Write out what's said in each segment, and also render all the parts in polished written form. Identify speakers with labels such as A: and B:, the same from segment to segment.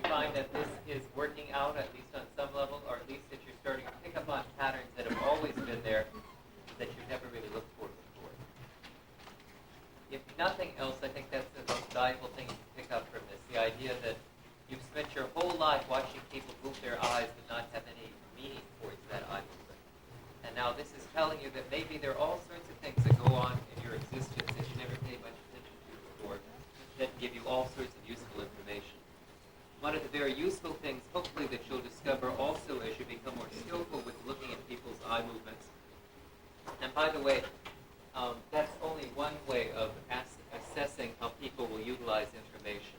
A: find that this is working out, at least on some level, or at least that you're starting to pick up on patterns that have always been there that you've never really looked for before. If nothing else, I think that's the most valuable thing you can pick up from this, the idea that you've spent your whole life watching people move their eyes but not have any meaning towards that eye movement. And now this is telling you that maybe there are all sorts of things that go on in your existence that you never paid much attention to before that give you all sorts of useful information. One of the very useful things, hopefully, that you'll discover also as you become more skillful with looking at people's eye movements. And by the way, that's only one way of assessing how people will utilize information.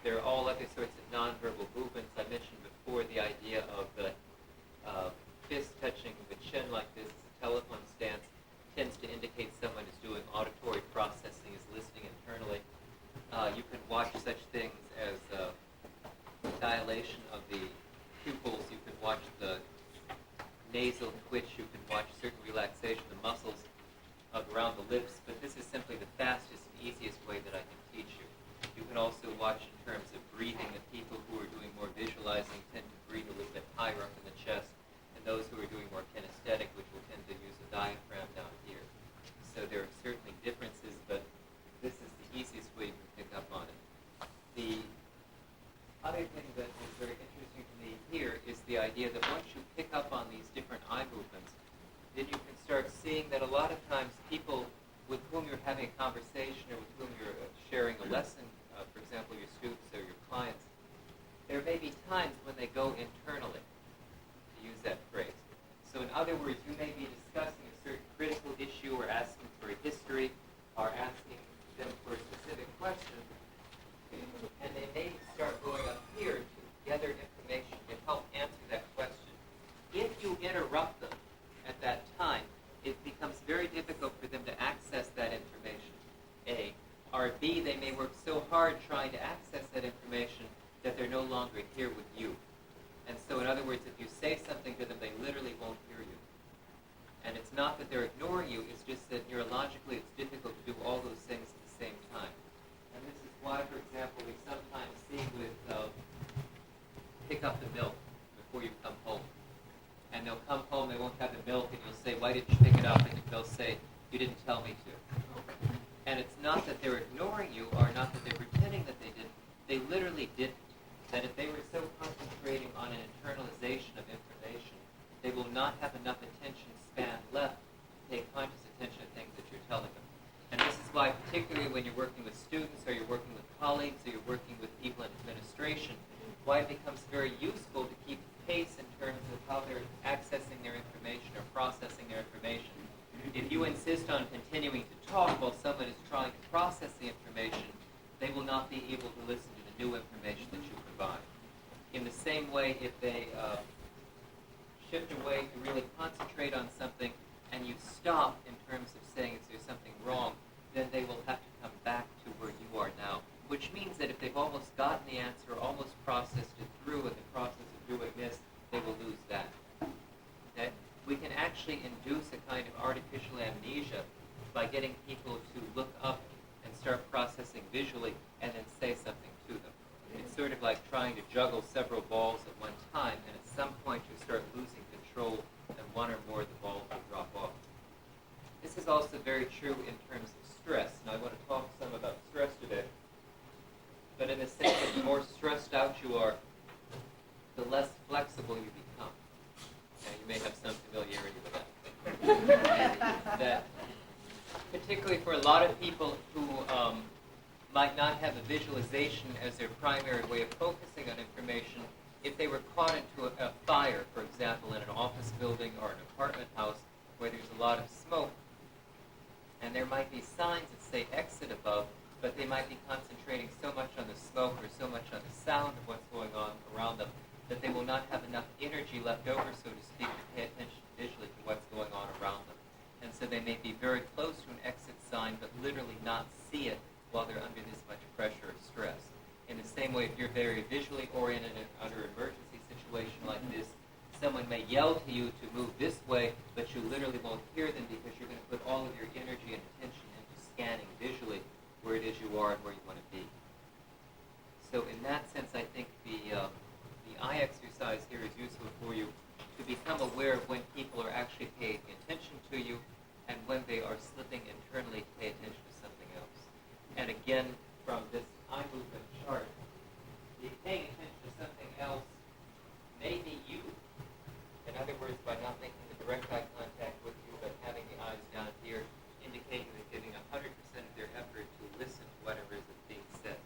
A: There are all other sorts of nonverbal movements. I mentioned before the idea of the fist touching the chin like this, the telephone stance, tends to indicate someone is doing auditory processing, is listening internally. You can watch such things as dilation of the pupils. You can watch the nasal twitch. You can watch certain relaxation of the muscles around the lips. But this is simply the fastest and easiest way that I can teach you. You can also watch in terms of breathing. The people who are doing more visualizing tend to breathe a little bit higher up in the chest, and those who are doing more kinesthetic, which will tend to use a diaphragm down here. So there are certainly differences, but this is the easiest way you can pick up on it. The other thing that is very interesting to me here is the idea that once you pick up on these different eye movements, then you can start seeing that a lot of times people with whom you're having a conversation or with whom you're sharing a lesson, for example, your students or your clients, there may be times when they go internally, to use that phrase. So in other words, you may be discussing a certain critical issue or asking for a history or asking them for a specific question, and they may start going up here to gather information to help answer that question. If you interrupt them at that time, it becomes very difficult for them to access that information, A. Or B, they may work so hard trying to access that information that they're no longer here with you. And so in other words, if you say something to them, they literally won't hear you. And it's not that they're ignoring you, it's just that neurologically it's difficult to do all those things at the same time. And this is why, for example, we sometimes see with pick up the milk before you come home. And they'll come home, they won't have the milk, and you'll say, why didn't you pick it up? And they'll say, you didn't tell me to. And it's not that they're ignoring you, or not that they're pretending that they didn't. They literally didn't. That if they were so concentrating on an internalization of information, they will not have enough attention span left to pay conscious attention to things that you're telling them. And this is why, particularly when you're working with students, or you're working with colleagues, or you're working with people in administration, why it becomes very useful to keep pace in terms of how they're accessing their information or processing their information. If you insist on continuing to talk while someone is trying to process the information, they will not be able to listen to the new information that you provide. In the same way, if they shift away to really concentrate on something and you stop in terms of saying if there's something wrong, then they will have to come back to where you are now, which means that if they've almost gotten the answer, almost processed it through in the process of doing this, they will lose that. Okay? We can actually induce a kind of artificial amnesia by getting people to look up and start processing visually and then say something to them. It's sort of like trying to juggle several balls at one time, and at some point you start losing control and one or more of the balls will drop off. This is also very true in terms of stress, and I want to talk some about stress today. But in the sense that the more stressed out you are, the less flexible you become. Now, you may have some familiarity with that. That particularly for a lot of people who might not have a visualization as their primary way of focusing on information, if they were caught into a fire, for example, in an office building or an apartment house where there's a lot of smoke, and there might be signs that say exit above, but they might be concentrating so much on the smoke or so much on the sound of what's going on around them that they will not have enough energy left over, so to speak, to pay attention visually to what's going on around them. And so they may be very close to an exit sign, but literally not see it while they're under this much pressure or stress. In the same way, if you're very visually oriented under an emergency situation like this, someone may yell to you to move this way, but you literally won't hear them because you're going to put all of your energy and attention into scanning visually where it is you are and where you want to be. So in that sense, I think the aware of when people are actually paying attention to you and when they are slipping internally to pay attention to something else. And again, from this eye movement chart, the paying attention to something else may be you. In other words, by not making the direct eye contact with you, but having the eyes down here, indicating they're giving 100% of their effort to listen to whatever is being said.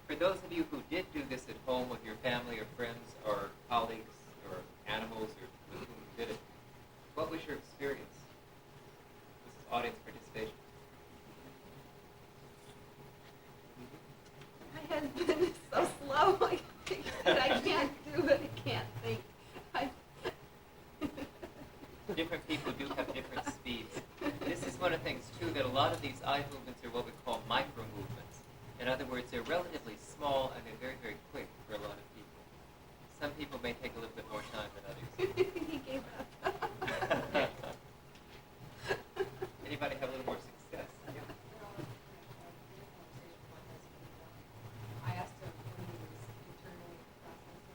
A: For those of you who did do this at home with your family or friends or colleagues or animals or with whom you did it, what was your experience? This is audience participation.
B: My husband is so slow. I can't do it. I can't think.
A: Different people do have different speeds. This is one of the things, too, that a lot of these eye movements are what we call micro movements. In other words, they're relatively small and they're very, very quick for a lot of people. Some people may take a little bit more time than others.
B: He gave up.
A: Anybody have a little more success? Yeah.
C: I asked him when he was internally processing,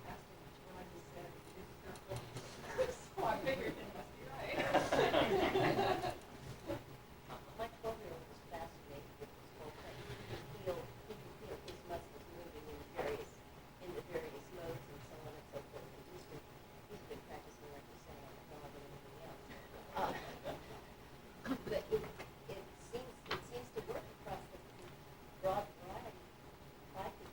C: asked him what I just said, he didn't know. So I figured it must be right.
D: My 12-year-old was fascinated with this whole thing. He could feel his muscles moving in the various modes and so on and so forth. And he's been practicing, like you say, on the dog and everything else. But it seems to work across the broad variety. I think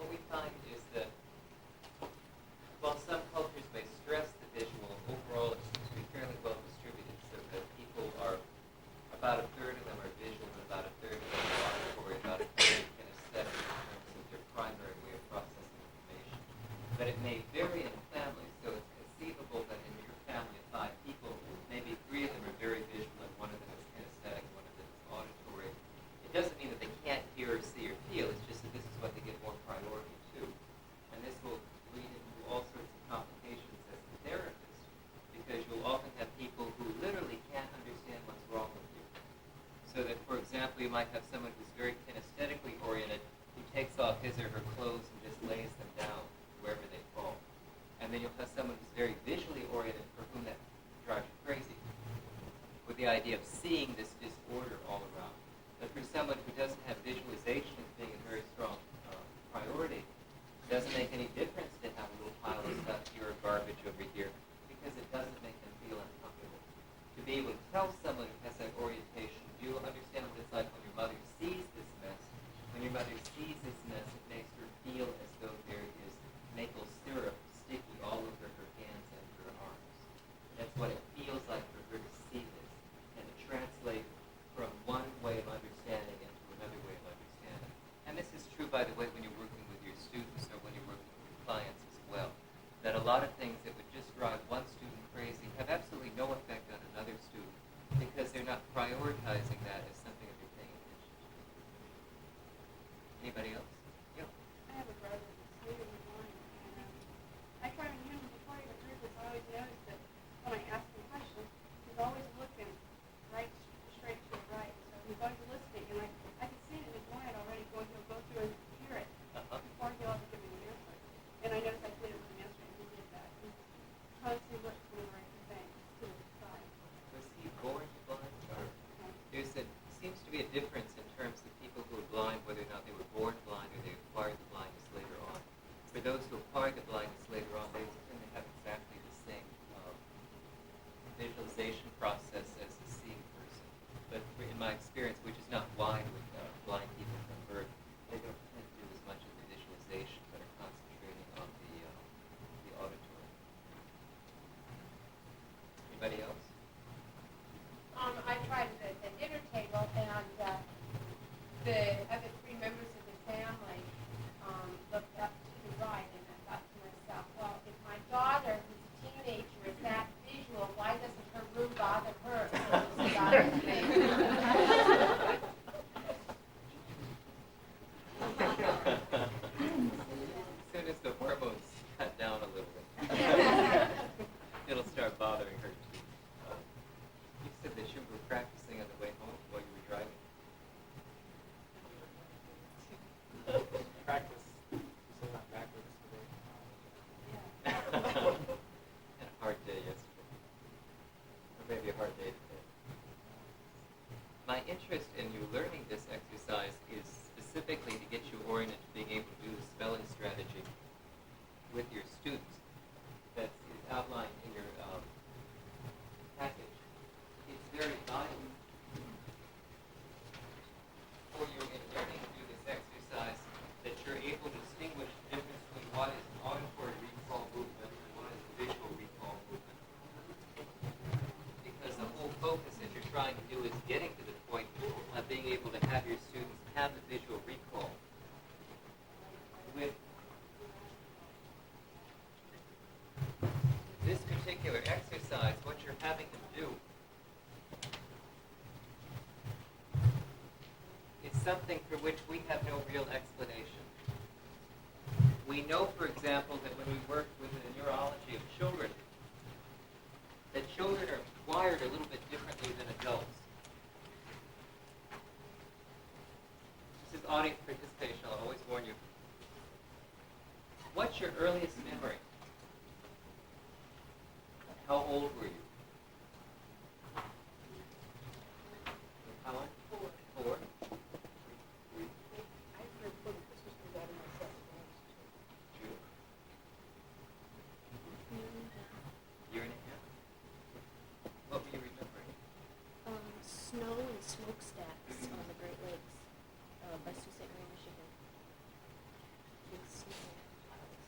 A: What we find is that while some cultures may stress the visual, overall it seems to be fairly well distributed so that people are, about a third of them are visual and about a third of them are auditory, about a third kinesthetic in terms of their primary way of processing information. But it may vary in families, so it's conceivable that in your family of 5 people, maybe 3 of them are very visual and 1 of them is kinesthetic, 1 of them is auditory. It doesn't mean that they can't hear or see or feel, it's just that this is what they give more priority to. And this will lead into all sorts of complications as a therapist, because you'll often have people who literally can't understand what's wrong with you. So that, for example, you might have someone who's very kinesthetically oriented who takes off his or her clothes and just lays them down wherever they fall. And then you'll have someone who's very visually oriented for whom that drives you crazy, with the idea of seeing this disorder all around. But for someone who doesn't have visualization as being a very strong priority, it doesn't make any difference to have a little pile of stuff here or garbage over here, because it doesn't make them feel uncomfortable. To be able to tell someone who has that orientation, do you understand what it's like when your mother sees this mess? When your mother sees this mess, it makes her feel as though there is maple syrup sticky all over her hands and her arms. That's what it feels like for her to see this, and to translate from one way of understanding into another way of understanding. And this is true, by the way, when you're working with your students or when you're working with your clients as well, that a lot of things that would just drive one student crazy have absolutely no effect on another student because they're not prioritizing that as something that they're paying attention to. Anybody else? Yeah.
E: I have a brother that's leaving the morning, and I try to him before he goes through this. I always notice that when I ask him questions, he's always looking right straight to the right. So he's always listening, and I can see it in his mind already. He'll go through and hear it before he'll ever give me an answer. And I noticed I put him an answer, and he did that. He
A: interest in you learning this exercise is specifically to get you oriented to being able to do the spelling strategy with your students that is outlined in your package. It's very vital for you in learning to do this exercise that you're able to distinguish the difference between what is an auditory recall movement and what is a visual recall movement. Because the whole focus that you're trying to do is getting to the point of being able to have your students have the visual recall. With this particular exercise, what you're having them do is something for which we have no real explanation. We know, for example, that when we work with the neurology of children, that children are wired a little bit differently than adults. This is audience participation, I'll always warn you. What's your earliest memory? How old were you? How old? 4. 4? 3?
D: I heard for the Christmas tree out of myself when I was 2.
A: 2? Year and a half? What were you remembering?
D: Snow and smokestacks on the Great Lakes by Sault Ste. Marie, Michigan. Big snow clouds.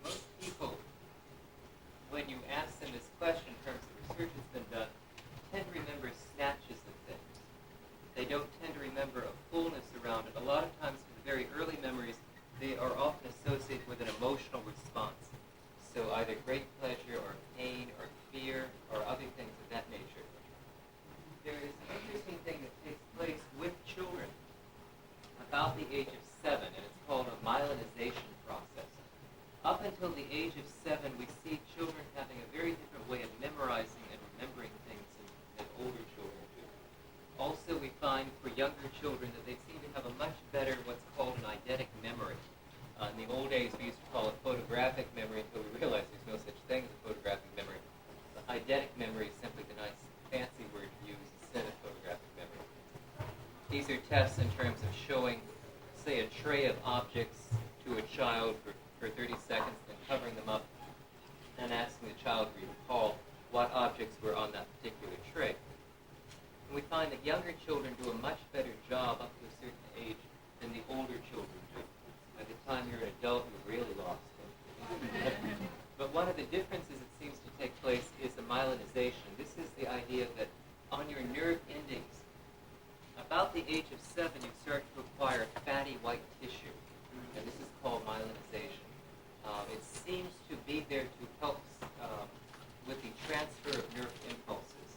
A: Most people, when you ask them this question in terms of research that's been done, tend to remember snatches of things. They don't tend to remember a fullness around it. A lot of times, for the very early memories, they are often associated with an emotional response. So either great pleasure or pain or fear or other things of that nature. There is an interesting thing that takes place with children about the age of 7, and it's called a myelinization process. Up until the age of 7, we see children having a very different way of memorizing and remembering things than older children do. Also, we find for younger children that they seem to have a much better what's called an eidetic memory. In the old days, we used to call it photographic memory until we realized there's no such thing as a photographic memory. The eidetic memory is simply the nice fancy word to use instead of photographic memory. These are tests in terms of showing, say, a tray of objects to a child for 30 seconds, then covering them up and asking the child to recall what objects were on that particular tray. And we find that younger children do a much better job up to a certain age than the older children do. By the time you're an adult, you're really lost. But one of the differences that seems to take place is the myelinization. This is the idea that on your nerve endings, about the age of 7, you start to acquire fatty white tissue. And this is called myelinization. It seems to be there to help with the transfer of nerve impulses.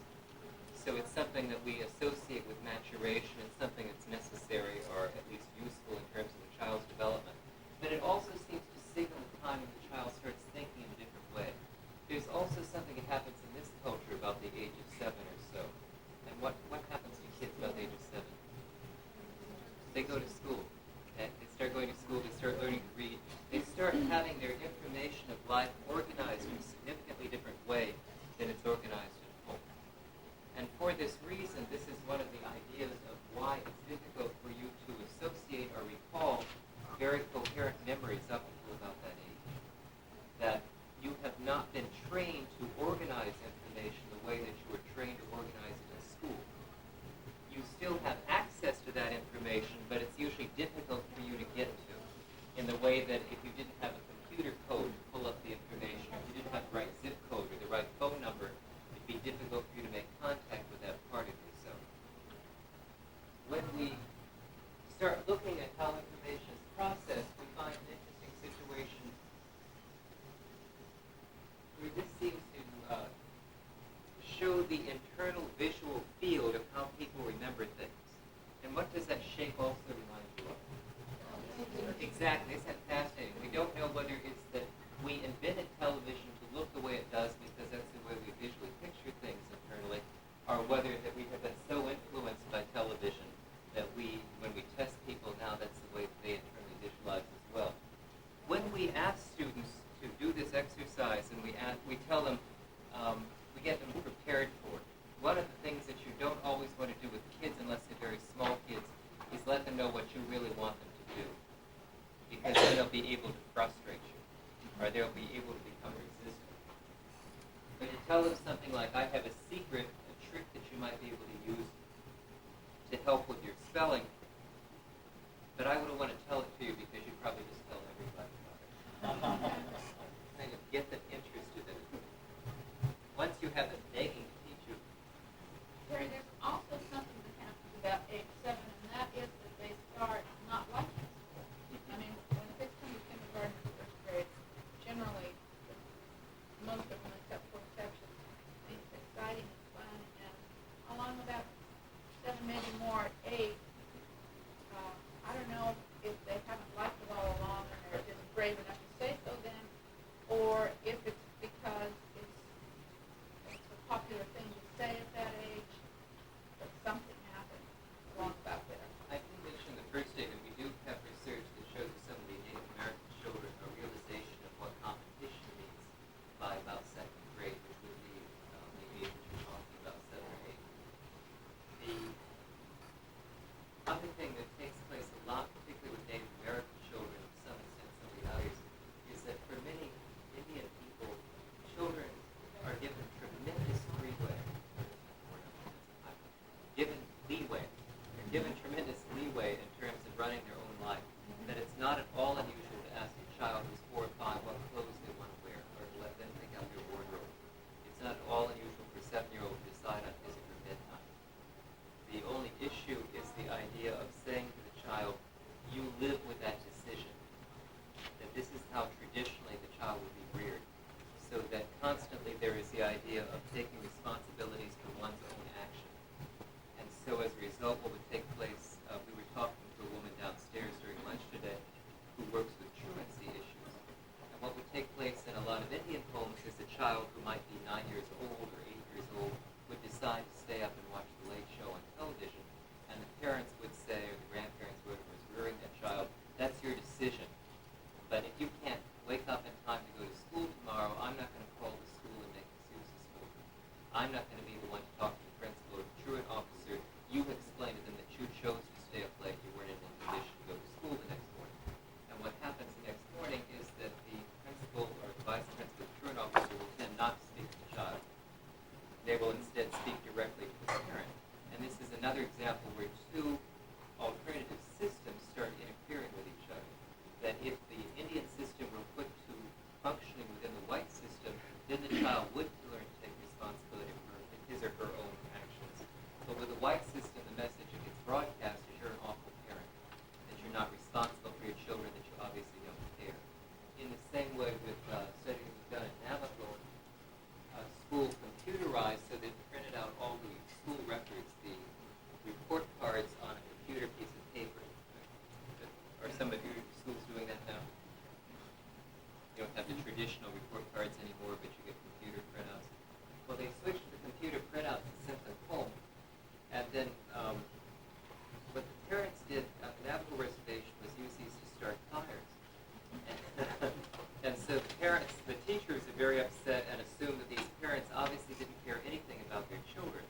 A: So it's something that we associate with maturation and something that's necessary or at least useful in terms of the child's development. But it also seems to signal the time when the child starts thinking in a different way. There's also something that happens in this culture about the age of 7 or so. And what happens to kids about the age of 7? They go to school. Okay? They start going to school, they start learning to read. They start having their information of life organized in a significantly different way than it's organized at home. And for this reason, this is one of the ideas of why it's difficult for you to associate or recall very coherent memories up until about that age. That you have not been trained to organize information the way that you were trained to organize it in school. You still have access to that information, but it's usually difficult for you to get to in the way that if you didn't have a computer code to pull up the information, or if you didn't have the right zip code or the right phone number, it'd be difficult for you to make contact with that part of yourself. When we start looking at how information is processed, we find an interesting situation where this seems to show the internal visual field of how people remember things. And what does that shape also remind you of? Exactly, isn't that fascinating? We don't know whether it's that we invented television to look the way it does because that's the way we visually picture things internally, or whether that we have been so influenced by television that when we test people now, that's the way that they internally visualize as well. When we ask students to do this exercise and we tell them, we get them prepared for it, one of the things that you don't know what you really want them to do, because then they'll be able to frustrate you, or they'll be able to become resistant. But to tell them something like, I have a secret, a trick that you might be able to use to help with your spelling, but I wouldn't want to tell it to you because you'd probably just tell everybody about it. Kind of get them interested in it. Once you have them begging to teach you,
F: Terry, there's also something that happens about age 7, and that is that they start not liking school. I mean, when the kids come to kindergarten and first grade, generally, most of them, except for exceptions, think it's exciting and fun, and along about 7, maybe more at 8, I don't know if they haven't liked it all along and they're just brave enough to say so then, or if it's because it's a popular thing to say at that age, but something happened along about there.
A: I did mention the first statement. We do have research that shows that some of the Native American children a realization of what competition means by about 2nd grade, which would be maybe if you're talking about 7 or 8. The other thing that takes place a lot, particularly with Native American children, to some extent some of the others, is that for many Indian people, children are given tremendous freeway. Given leeway. They're given tremendous leeway in terms of running their own life. That it's not at all unusual to ask a child who's 4 or 5 what clothes they want to wear, or to let them pick out their wardrobe. It's not at all unusual for a 7-year-old to decide on his or her bedtime. The only issue is the idea of saying to the child, you live with that decision. That this is how traditionally the child will be reared. So that constantly there is the idea of taking responsibilities for one's own action. And so as a result, what would take place, we were talking to a woman downstairs during lunch today who works with truancy issues. And what would take place in a lot of Indian homes is a child who might be 9 years old or 8 years old would decide to stay up and watch the late show on television. And the parents would say, or the grandparents, whoever was rearing that child, that's your decision. But if you can't wake up in time to go to school tomorrow, I'm not going to call the school and make excuses for you. I'm not going to be the one to talk to the principal or the truant officer. You explained to them that you chose to stay up late. You weren't in a condition to go to school the next morning. And what happens the next morning is that the principal or the vice principal or the truant officer will tend not to speak to the child. They will instead speak directly to the parent. And this is another example where two alternative systems start interfering with each other. That if the Indian system were put to functioning within the white system, then the child would learn to take responsibility for his or her own actions. But with the white system, the message that gets broadcast is you're an awful parent, that you're not responsible for your children, that you obviously don't care. In the same way with studies we've done at Navajo, school computerized so they printed out all the school records, the report cards on a computer piece of paper. Are some of your schools doing that now? You don't have the traditional report cards anymore, but you get computer printouts. Well, they switched to the computer printouts and sent them home. And then what the parents did on the Navajo reservation was use these to start fires. And so the parents, the teachers are very upset and assume that these parents obviously didn't care anything about their children.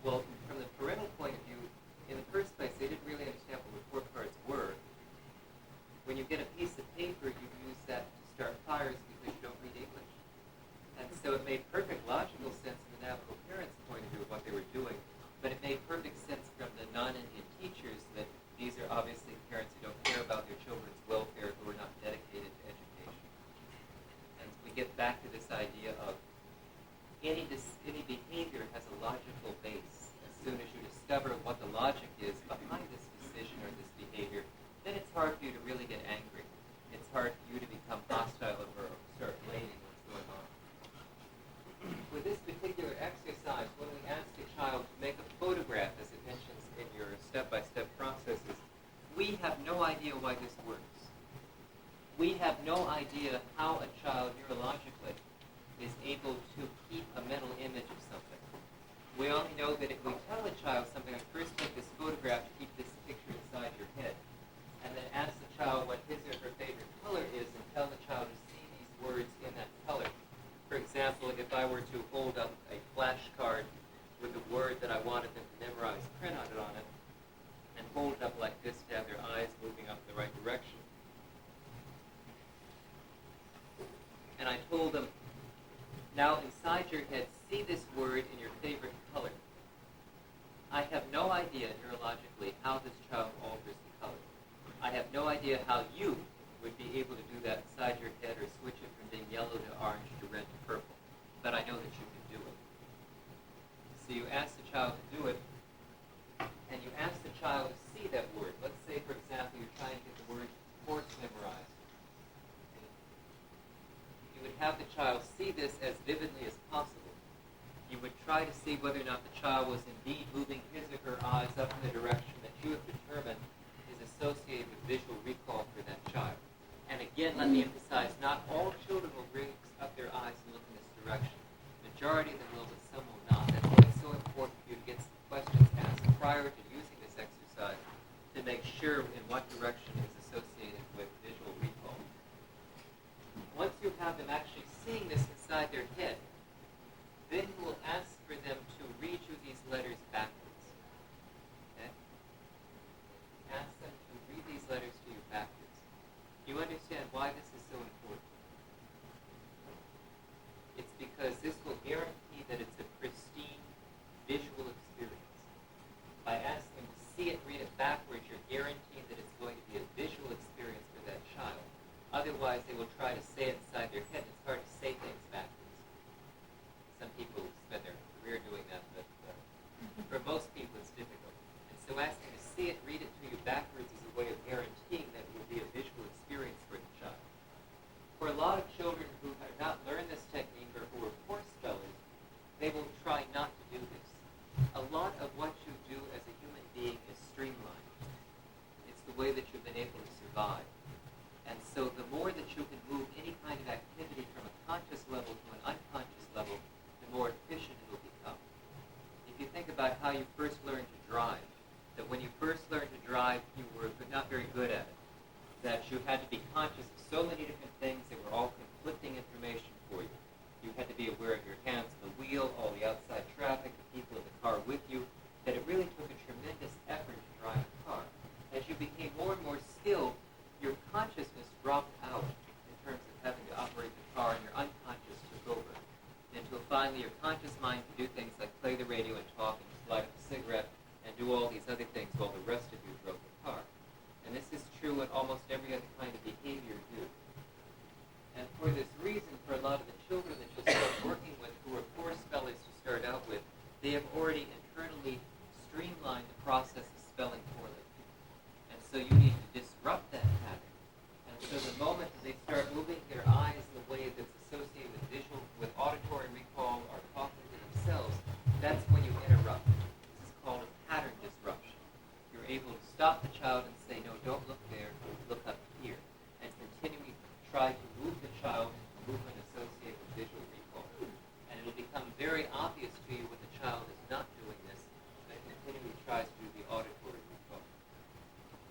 A: Well, from the parental point of view, in the first place, they didn't really understand what report cards were. When you get a piece of paper, you use that to start fires because you don't read English. And so it made perfect logical sense from the Navajo parents' point of view of what they were doing, but it made perfect sense from the non-Indian teachers that these are obviously parents who don't care about their children's welfare, who are not dedicated to education. And we get back to this idea of any behavior has a logical base. As soon as you discover what the logic is behind this decision or this behavior, then it's hard for you to really get angry. It's hard for you to become hostile or start blaming what's going on. With this particular exercise, when we ask a child to make a photograph, as it mentions in your step-by-step processes, we have no idea why this works. We have no idea how a child neurologically is able to keep a mental image of something. We only know that if we tell a child something, like first take this photograph, keep this picture inside your head, and then ask the child what his or her favorite color is and tell the child to see these words in that color. For example, if I were to hold up a flashcard with the word that I wanted them to memorize printed on it, and hold it up like this idea neurologically how this child alters the color. I have no idea how you would be able to do that inside your head or switch it from being yellow to orange to red to purple. But I know that you can do it. So you ask the child to do it, and you ask the child to see that word. Let's say, for example, you're trying to get the word horse memorized. You would have the child see this as vividly as possible. You would try to see whether or not the child was indeed moving his or her eyes up in the direction that you have determined is associated with visual recall for that child. And again, let me emphasize, not all children will raise up their eyes and look in this direction. The majority of them will, but some will not. That's why it's so important for you to get some questions asked prior to using this exercise to make sure in what direction is associated with visual recall. Once you have them actually seeing this inside their head, then you will ask for them to read you these letters backwards. Okay? Ask them to read these letters to you backwards. You understand why this is so important? It's because this will guarantee that it's a pristine visual experience. By asking them to see it, read it backwards, you're guaranteeing that it's going to be a visual experience for that child. Otherwise, they will try to say it inside their head. It's hard to say things backwards. Some people spend their career doing that, but for most people it's difficult. And so asking to see it, read it to you backwards is a way of guaranteeing that it will be a visual experience for the child. For a lot of children who have not learned this technique or who are poor spellers, they will try not to do this. A lot of what you do as a human being is streamlined. It's the way that you've been able to survive. And so the more that you can move any kind of activity from a conscious level to an unconscious level, the more efficient it will become. If you think about how you first learned to drive, that when you first learned to drive, you were not very good at it. That you had to be conscious of so many different things that were all conflicting information for you. You had to be aware of your hands on the wheel, all the outside traffic, the people in the car with you, that it really took a tremendous effort to drive a car. As you became more and more skilled, your consciousness dropped out in terms of having to operate the car, and your unconscious took over. Until finally your conscious mind could do things like play the radio and talk and just light up a cigarette and do all these other things while the rest of you drove the car. And this is true in almost every other kind of behavior you do. And for this reason, for a lot of the children that you'll start working with who are poor spellers to start out with, they have already internally streamlined the process of spelling poorly. And so you need to disrupt that pattern. And so the moment that they start moving their eyes in a way that's associated with visual, with auditory recall or talking to themselves, that's when you interrupt. This is called a pattern disruption. You're able to stop the child and say, no, don't look there, look up here. And continually try to move the child into movement associated with visual recall. And it'll become very obvious to you when the child is not doing this, but continually tries to do the auditory recall.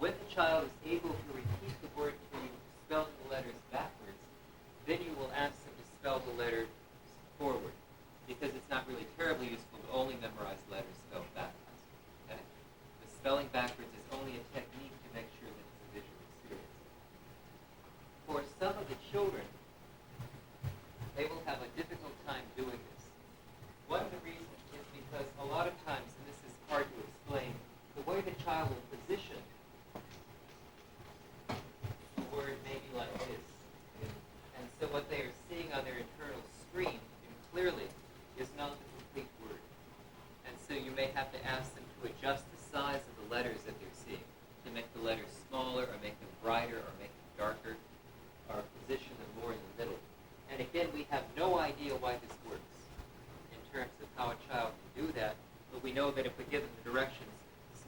A: When the child is able to repeat the word to you, spelling the letters backwards, then you will ask them to spell the letters forward, because it's not really terribly useful to only memorize letters spelled backwards. Okay? The spelling backwards is only a technique to make sure that it's a visual experience. For some of the children, they will have a difficult time doing this. One of the reasons is because a lot of times, and this is hard to explain, the way the child will position the word may be like this. And so what they are seeing on their internal screen, and clearly, is not the complete word. And so you may have to ask them to adjust the size of the letters that they're seeing, to make the letters smaller, or make them brighter, or make them darker, or position them more in the middle. And again, we have no idea why this works in terms of how a child can do that, but we know that if we give them the directions,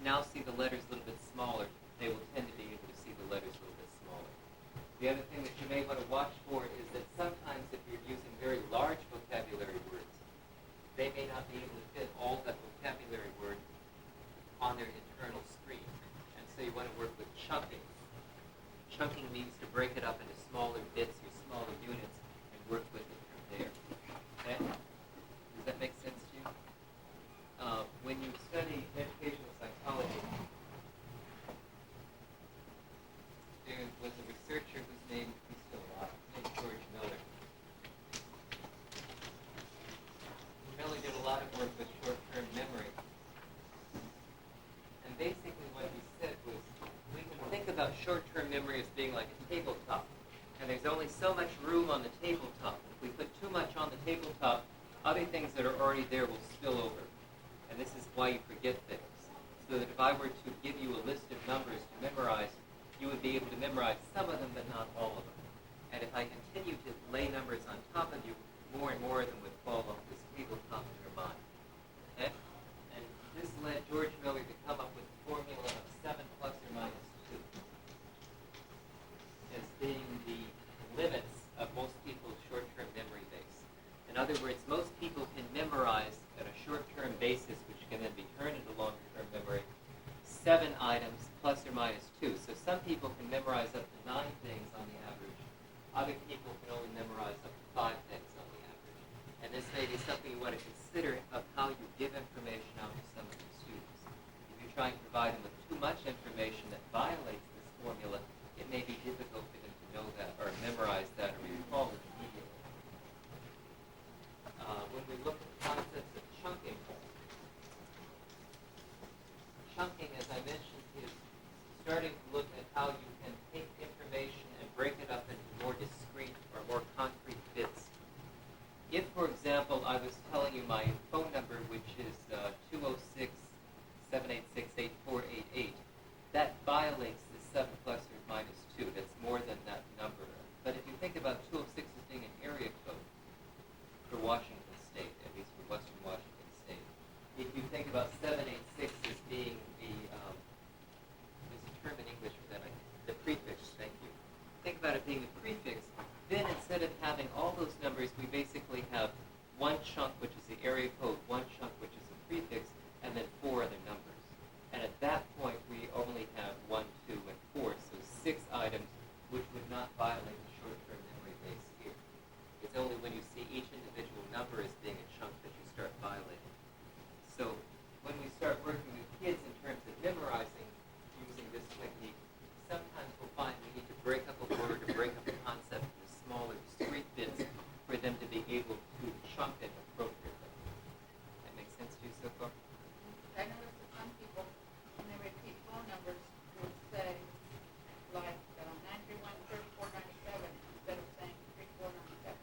A: now see the letters a little bit smaller, they will tend to be able to see the letters a little bit smaller. The other thing that you may want to watch for is that sometimes if you're using very large vocabulary words, they may not be able to fit all that vocabulary word on their internal screen. And so you want to work with chunking. Chunking means to break it up into smaller bits or smaller units and work with it from there. Okay? Does that make sense to you? When you study educational psychology, there was a researcher whose name, he's still alive, his name is George Miller. Miller did a lot of work with short-term memory. short-term memory as being like a tabletop. And there's only so much room on the tabletop. If we put too much on the tabletop, other things that are already there will spill over. And this is why you forget things. So that if I were to give you a list of numbers to memorize, you would be able to memorize some of them, but not all of them. And if I continue to lay numbers on top of you, more and more of them would fall off this tabletop in your mind. Okay? And this led George Miller to come up with the formula of 7 plus or minus 2 as being the limits of most people's short-term memory base. In other words, most people can memorize at a short-term basis, which can then be turned into long-term memory, 7 items plus or minus 2. So some people can memorize up to 9 things on the average. Other people can only memorize up to 5 things on the average. And this may be something you want to consider of how you give information out to some of your students. If you're trying to provide them with too much information that violates this formula, it may be difficult for them to know that or memorize that or recall it immediately. When we look at the concepts of chunking, as I mentioned, is starting to look at how you can take information and break it up into more discrete or more concrete bits. If, for example, I was telling you my phone number, which is 206-786-8488, that violates the 7 plus or minus 2. That's more than that number. But if you think about 206 as being an area code for Washington State, at least for Western Washington State, if you think about 786 as being there's a term in English for that, the prefix, thank you. Think about it being the prefix, then instead of having all those numbers, we basically have one chunk, which is the area code, one chunk, which is the prefix, and then 4 other numbers. And at that point, we only have 1, 2, and 4, so 6 items, which would not violate the short-term memory base here. It's only when you see each individual number as being a chunk that you start violating. So when we start working with kids in terms of memorizing using this technique, sometimes we'll find we need to break up a word or break up a concept into smaller, discrete bits for them to be able to chunk it appropriately. That makes sense to you so far?
F: I noticed that some people, when they repeat phone numbers, would say, like, 931-3497 instead of saying 3497.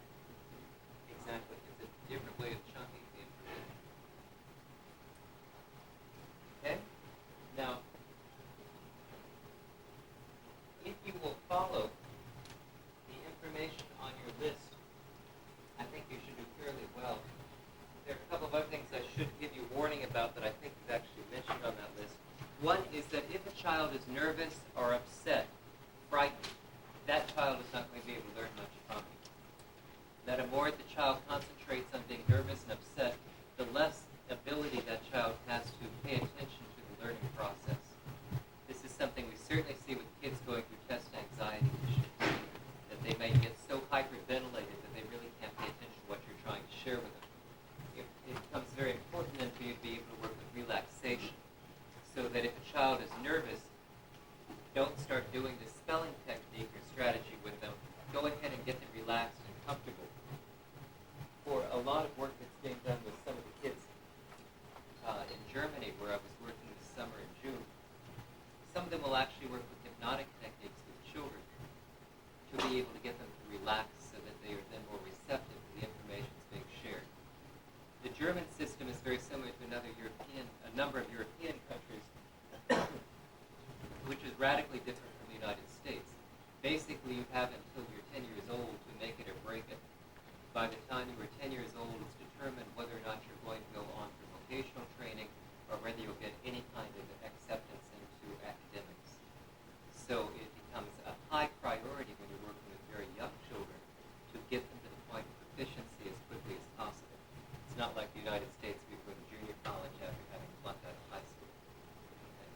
A: Exactly. It's a different way of chunking the information. Okay? Now, if you will follow the information on your list, I think you should do fairly well. There are a couple of other things I should give you warning about that I think is actually mentioned on that list. One is that if a child is nervous or upset, frightened, that child is not going to be able to learn much from you. That the more the child concentrates on being nervous and upset, the less ability that child has to pay attention to the learning process. This is something we certainly see with kids going through test anxiety issues, that they may get so hyperventilated that they really can't pay attention to what you're trying to share with them. It becomes very important then for you to be able to work with relaxation, so that if a child is nervous, don't start doing the spelling technique or strategy with them. Go ahead and get them relaxed and comfortable. For a lot of work that's being done with some of the kids in Germany, where I was working this summer in June, some of them will actually work with hypnotic techniques with children to be able to get them to relax so that they are then more receptive to the information that's being shared. The German system is very similar to a number of European countries, which is radically different from the United States. Basically, you have until you're 10 years old to make it or break it. By the time you were 10 years old, it's determined whether or not you're going to go on for vocational training or whether you'll get any kind of acceptance into academics. So it becomes a high priority when you're working with very young children to get them to the point of proficiency as quickly as possible. It's not like the United States, we go to junior college after having flunked out of high school. Okay.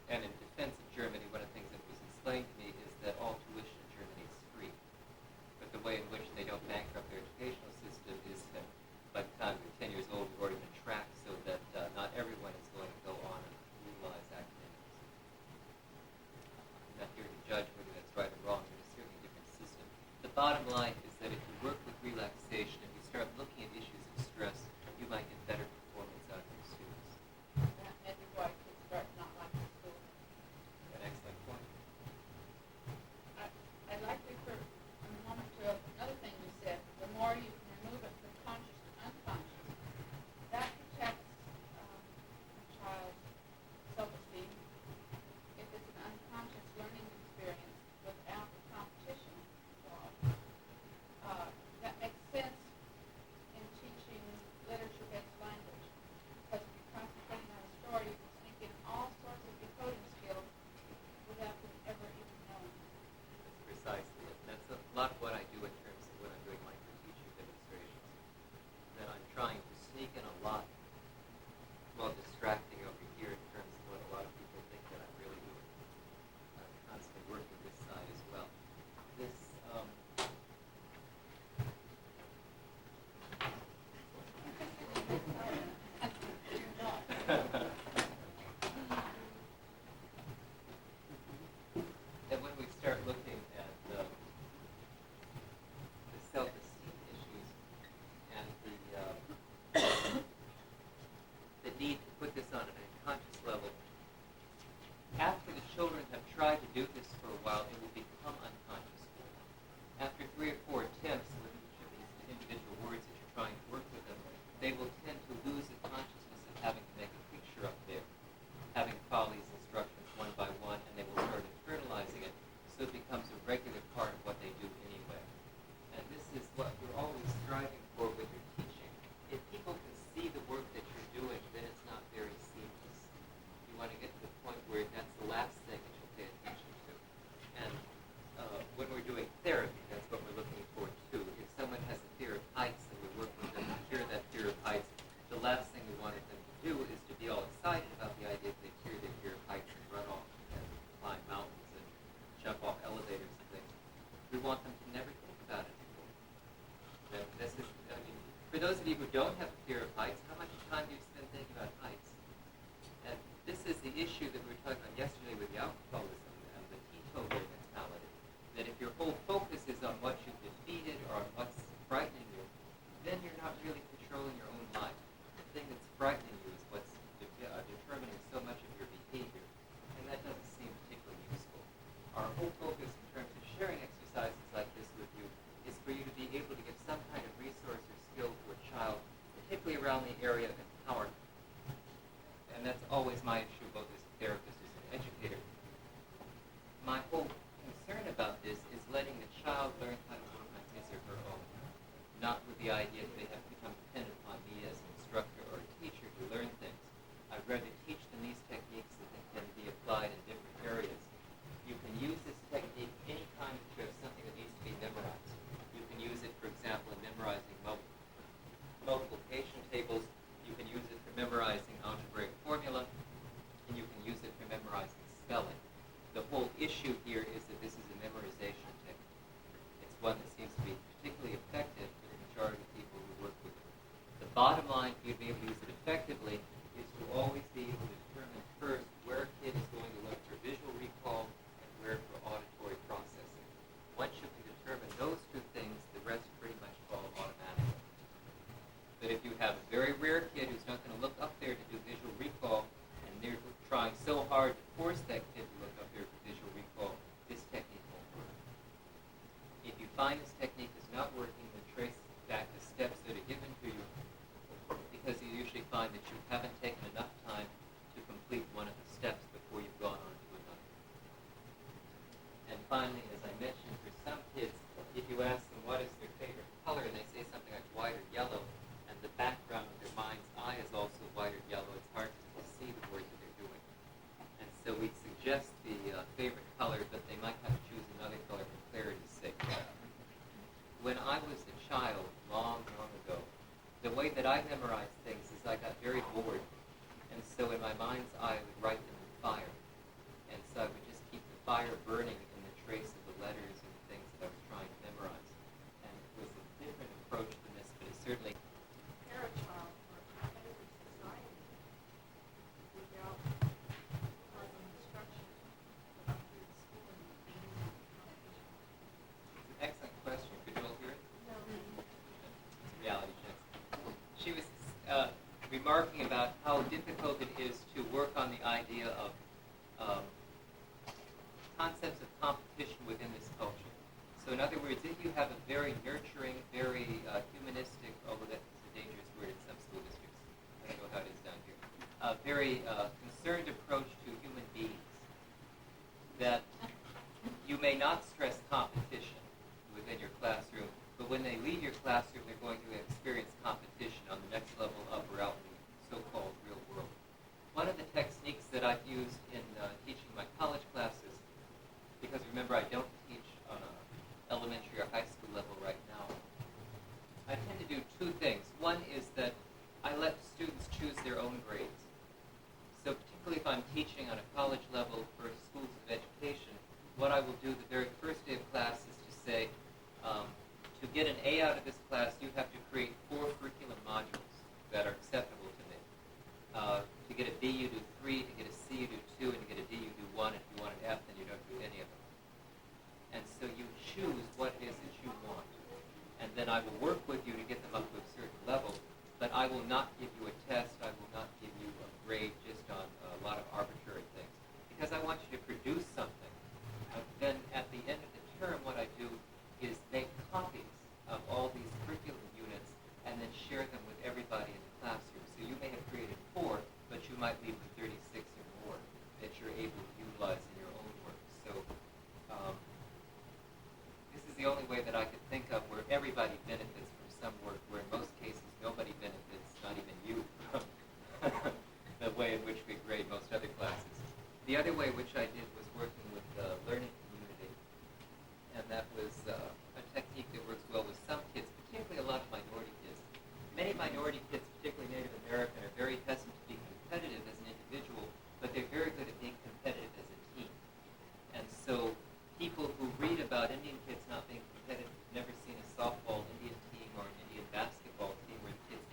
A: And in defense of Germany, one of the things that was explained to me is that all tuition of you who don't have a fear of heights, how much time do you spend thinking about heights? And this is the issue that we were talking about yesterday with the alcoholism and the teetotal mentality. That if your whole focus is on what you've defeated or on what's frightening you, then you're not really controlling your own life. The thing that's frightening you is what's determining so much of your behavior. And that doesn't seem particularly useful. Our whole focus in terms of sharing exercises like this with you is for you to be able to give some kind of resource or skill to a child, particularly around the area of empowerment. And that's always my issue, both as a therapist and as an educator. My whole concern about this is letting the child learn how to work on his or her own, not with the idea that they have to become dependent upon me as an instructor or a teacher to learn things. I'd rather teach them these techniques that can be applied in different areas. You can use this technique anytime that you have something that needs to be memorized. You can use it, for example, in memorizing multiplication tables. You can use it for memorizing algebraic formula, and you can use it for memorizing spelling. The whole issue here is that this is a memorization technique. It's one that seems to be particularly effective for the majority of people who work with it. The bottom line for you to be able to use it effectively is to always be able to determine first where a kid is going to look for visual recall and where for auditory processing. Once you can determine those two things, the rest pretty much fall automatically. But if you have a very rare kid who's not going to look up there to do visual recall, and they're trying so hard to force that kid to look up there for visual recall, this technique won't work. If you find this technique is not working, then trace back the steps that are given to you, because you usually find that you haven't taken enough time to complete one of the steps before you've gone on to another. And finally, as I mentioned, for some kids, if you ask them what is their favorite color, and they say something like white or yellow, and the background of their mind's eye is also white or yellow, it's hard to see the work that they're doing. And so we suggest the favorite color, but they might have to choose another color for clarity's sake. When I was a child, long, long ago, the way that I memorized things is I got very bored. And so in my mind's eye, I would write them in fire. And so I would just keep the fire burning in the trace of the letters and the things that I was trying to memorize. And it was a different approach than this, but it certainly
C: Prepare a child for a competitive society without causing destruction up through the school and competition.
A: excellent question. Could you all hear it?
C: No.
A: It's a reality check. She was remarking about how difficult it is to work on the idea of concepts of competition within this culture. So in other words, if you have a very nurturing, very humanistic, although that's a dangerous word in some school districts, I don't know how it is down here, a very concerned approach to human beings, that you may not stress competition within your classroom, but when they leave your classroom, they're going to experience competition on the next level up or out in the so-called real world. One of the techniques that I've used in teaching my college classes, because remember I don't teach on an elementary or high school level right now, I tend to do two things. One is that I let students choose their own grades. So particularly if I'm teaching on a college level for schools of education, what I will do the very first day of class is to say, to get an A out of this class, you have to create 4 curriculum modules that are acceptable to me. To get a B, you do 3. To get a C, you do 2. And to get a D, you do 1. If you want an F, then you don't do any of them. And so you choose what it is that you want. And then I will work with you to get them up to a certain level. But I will not give you a test. I will not give you a grade just on a lot of arbitrary things. Because I want you to produce something. Then at the end of the term, what I do is make copies of all these curriculum units and then share them with everybody in the classroom. So you may have created 4, but you might leave with 36 or more that you're able to utilize in your own work. So this is the only way that I could think of where everybody benefits from some work, where in most cases nobody benefits, not even you, from the way in which we grade most other classes. The other way which I did was working with the learning community, and that was a technique that works well with some kids, particularly a lot of minority kids. Many minority kids, particularly Native American, are very hesitant to be competitive as an individual, but they're very good at being competitive as a team. And so people who read about Indian kids not being competitive have never seen a softball Indian team or an Indian basketball team where the kids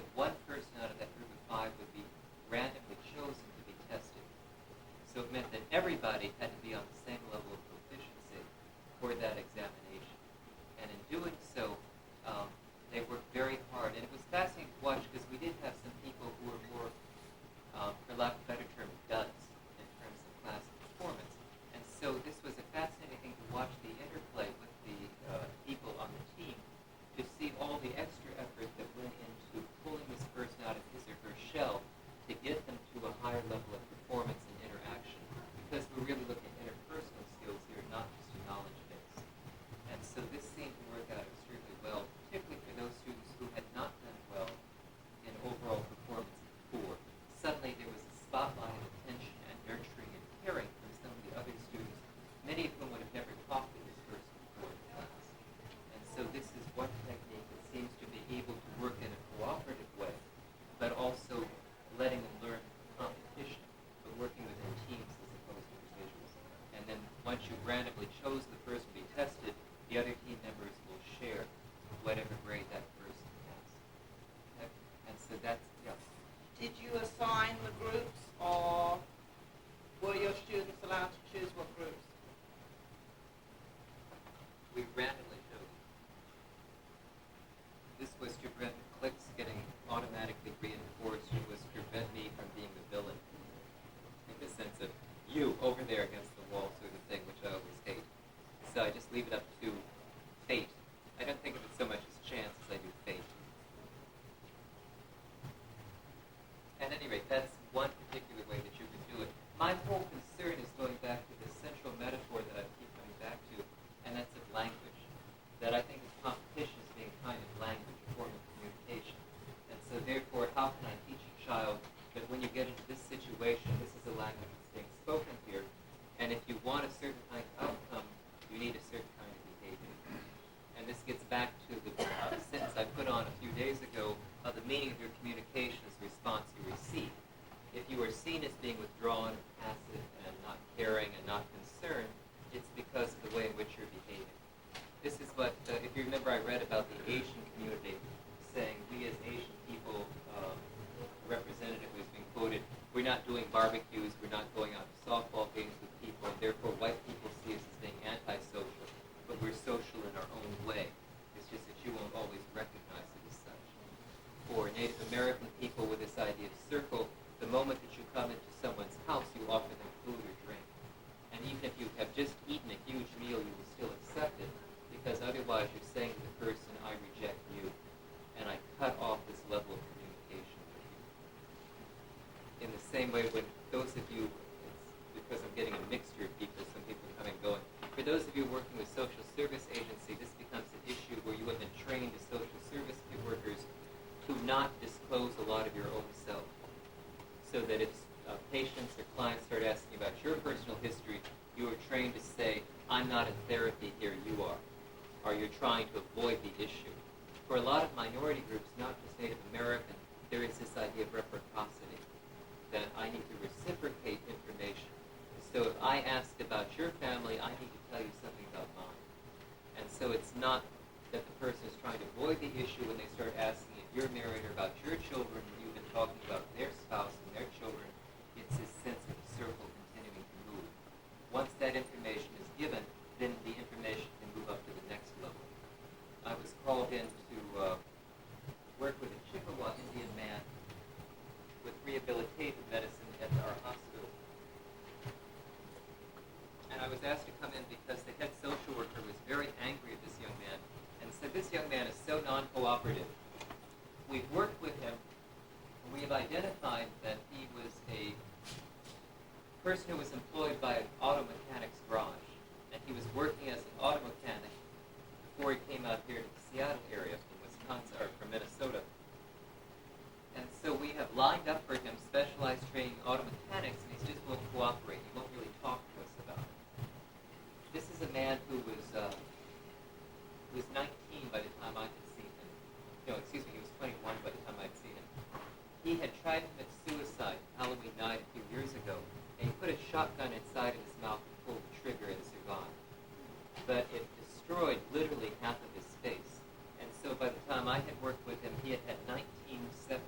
A: that one person out of that group of 5 would be randomly chosen to be tested. So it meant that everybody had to be on the same level of proficiency for that examination. And in doing so, they worked very hard. And it was fascinating to watch because we did have some people who were more, for lack of a better term, duds in terms of class performance. And so this was a fascinating thing to watch the interplay with the people on the team to see all the extra effort that went into pulling this person out of his or her shell to get them to a higher level of performance and interaction. Because we're really looking at interpersonal skills here, not just a knowledge base. And so this seemed to work out extremely well, particularly for those students who had not done well in overall performance before. Suddenly there was a spotlight of attention and nurturing and caring from some of the other students, many of whom would have never talked to this person before in class. And so this is one technique that seems to be able to work in a cooperative way, but also letting them learn competition, but working within teams as opposed to individuals. And then once you randomly chose the person to be tested, the other team members will share whatever grade that person has. Okay? And so that's, yeah.
G: Did you assign the groups, or were your students allowed to choose what groups?
A: We randomly chose. This was to prevent the clicks getting automatically reinforced. It was to prevent me from being the villain, in the sense of you over there against the wall sort of thing, which I always hate. So I just leave it up to fate. I don't think of it so much as chance as I do fate. At any rate, that's one particular way that you can do it. My whole concern is going back to the central metaphor that I keep coming back to, and that's of language. That I think of competition as being a kind of language, a form of communication. And so therefore, how can I teach a child that when you get into this situation, this is a language that's being spoken here, and if you want a certain kind of outcome, you need a certain kind of behavior. And this gets back to the sentence I put on a few days ago of the meaning of your communication is the response you receive. If you are seen as being withdrawn, passive, and not caring and not concerned, it's because of the way in which you're behaving. This is what, if you remember, I read about the Asian community saying, we as Asian people, representative who's been quoted, we're not doing barbecues, we're not going out to softball games with people, and therefore white people see us as being antisocial, but we're social in our own way. It's just that you won't always recognize it as such. For Native American people with this idea of circle, the moment that you come into someone's house, you offer them food or drink. And even if you have just eaten a huge meal, you will still accept it, because otherwise you're saying to the person, I reject you, and I cut off this level of communication with you. In the same way, when those of you, it's because I'm getting a mixture of people, some people coming and going, for those of you working with social service agency, this becomes an issue where you have been trained as social service workers to not disclose a lot of your own self. So that if patients or clients start asking about your personal history, you are trained to say, I'm not in therapy here, you are. Or you're trying to avoid the issue. For a lot of minority groups, not just Native American, there is this idea of reciprocity, that I need to reciprocate information. So if I ask about your family, I need to tell you something about mine. And so it's not that the person is trying to avoid the issue when they start asking if you're married or about your children, and you've been talking about their spouse and their children. It's this sense of the circle continuing to move. Once that information is given, then the information can move up to the next level. I was called in to work with a Chippewa Indian man with rehabilitative medicine at our hospital. And I was asked to come in because the head social worker was very angry at this young man and said, this young man is so non-cooperative. We've worked with him, and we have identified that he was a person who was employed by an auto mechanic's garage, and he was working as an auto mechanic before he came out here to the Seattle area from Wisconsin, or from Minnesota. And so we have lined up for him specialized training in auto mechanics, and he's just won't cooperate. He won't really talk to us about it. This is a man who was 19 by the time I had seen him. No, excuse me, he was 21 by the time I'd seen him. He had tried to commit suicide Halloween night a few years ago, and he put a shotgun inside of his mouth and pulled the trigger and survived. But it destroyed literally half of his face. And so by the time I had worked with him, he had had 19 septic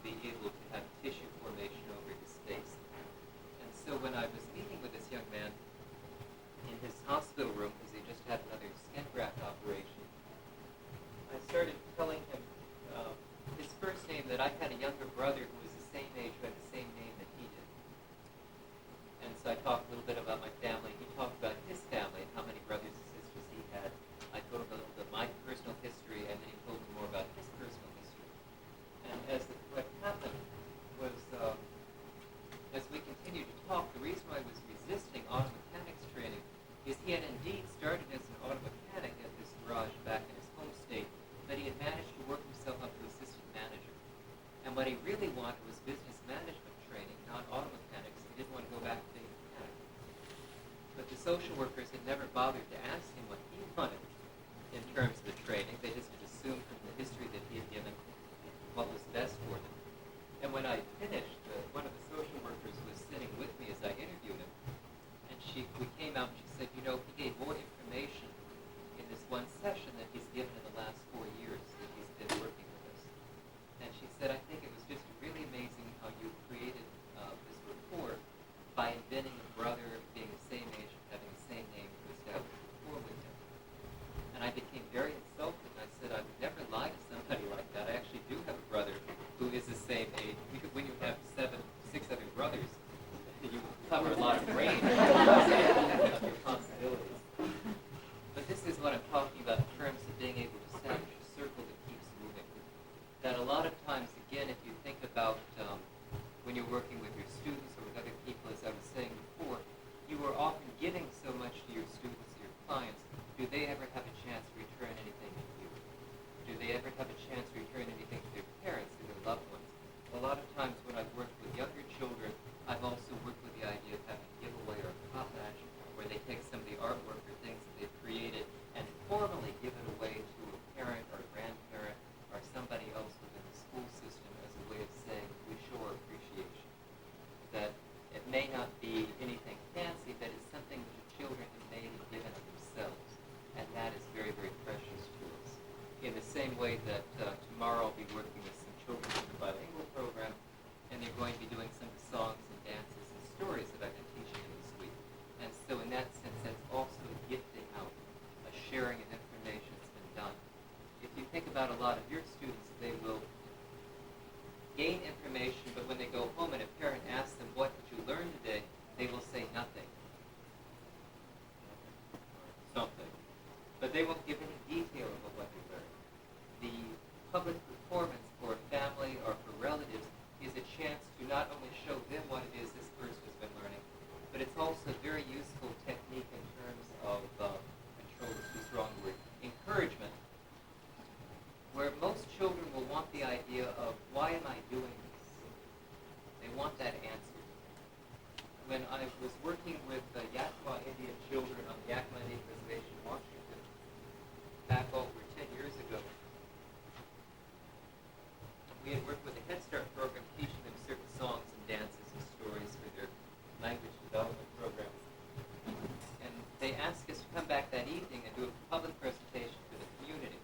A: be able to have tissue formation over his face. And so when I was meeting with this young man in his hospital room, because he just had another skin graft operation, I started telling him his first name, that I had a younger brother who was the same age, who had the same name that he did. And so I talked a little bit about my family. He talked about his family and how many brothers and sisters he had. I told him a little bit of my personal history, and then he told me more about his personal history. And what happened was, as we continued to talk, the reason why I was resisting auto mechanics training is he had indeed started as an auto mechanic at this garage back in his home state, but he had managed to work himself up to assistant manager. And what he really wanted was business management training, not auto mechanics. He didn't want to go back to being a mechanic. But the social workers had never bothered to ask him what he wanted in terms of the training. They just had assumed from the history that he had given what was best for them. And when I finished, one of the social workers was sitting with me as I interviewed him, and we came out and she said, he gave more information in this one session that he's given in the last 4 years that he's been working with us. And she said, I think it was just really amazing how you created this rapport by inventing a brother being the same age and having the same name to establish rapport with him. And I became very insulted, and I said, I would never lie to somebody like that. I actually do have a brother who is the same age. When you have 6 other brothers, you cover a lot of range of your possibilities. But this is what I'm talking about in terms of being able to establish a circle that keeps moving. That a lot of times, again, if you think about when you're working with your students or with other people, as I was saying before, you are often giving so much to your students, your clients. Do they ever have a chance to return anything to you? Do they ever have a chance to return anything to their parents, to their loved ones? A lot of times when I've worked with younger children, I've also worked with the idea of having to give away or cottage, where they take some of the artwork or things that they've created and formally give it away to a parent or a grandparent or somebody else within the school system as a way of saying we show our appreciation. That it may not be anything fancy, but it's something that the children have made and given of themselves. And that is very, very precious to us. In the same way that tomorrow I'll be working with some children in the bilingual program, and they're going to be doing some of the songs and dances and stories that I've been teaching them this week. And so in that sense, that's also a gifting out, a sharing of information that's been done. If you think about a lot of your students, they will gain information, but when they go home and a parent asks them, what did you learn today? They will say nothing. Something. But they won't give any detail about what they learned. The public performance for a family or for relatives is a chance to not only show them what it is this person has been learning, but it's also a very useful technique in terms of control is too strong a word, encouragement, where most children will want the idea of, why am I doing this? They want that answer. When I was working with Yakima Indian children on the Yakima Indian Reservation in Washington, back over 10 years ago, we had worked with a Head Start program teaching them certain songs and dances and stories for their language development program. And they asked us to come back that evening and do a public presentation for the community.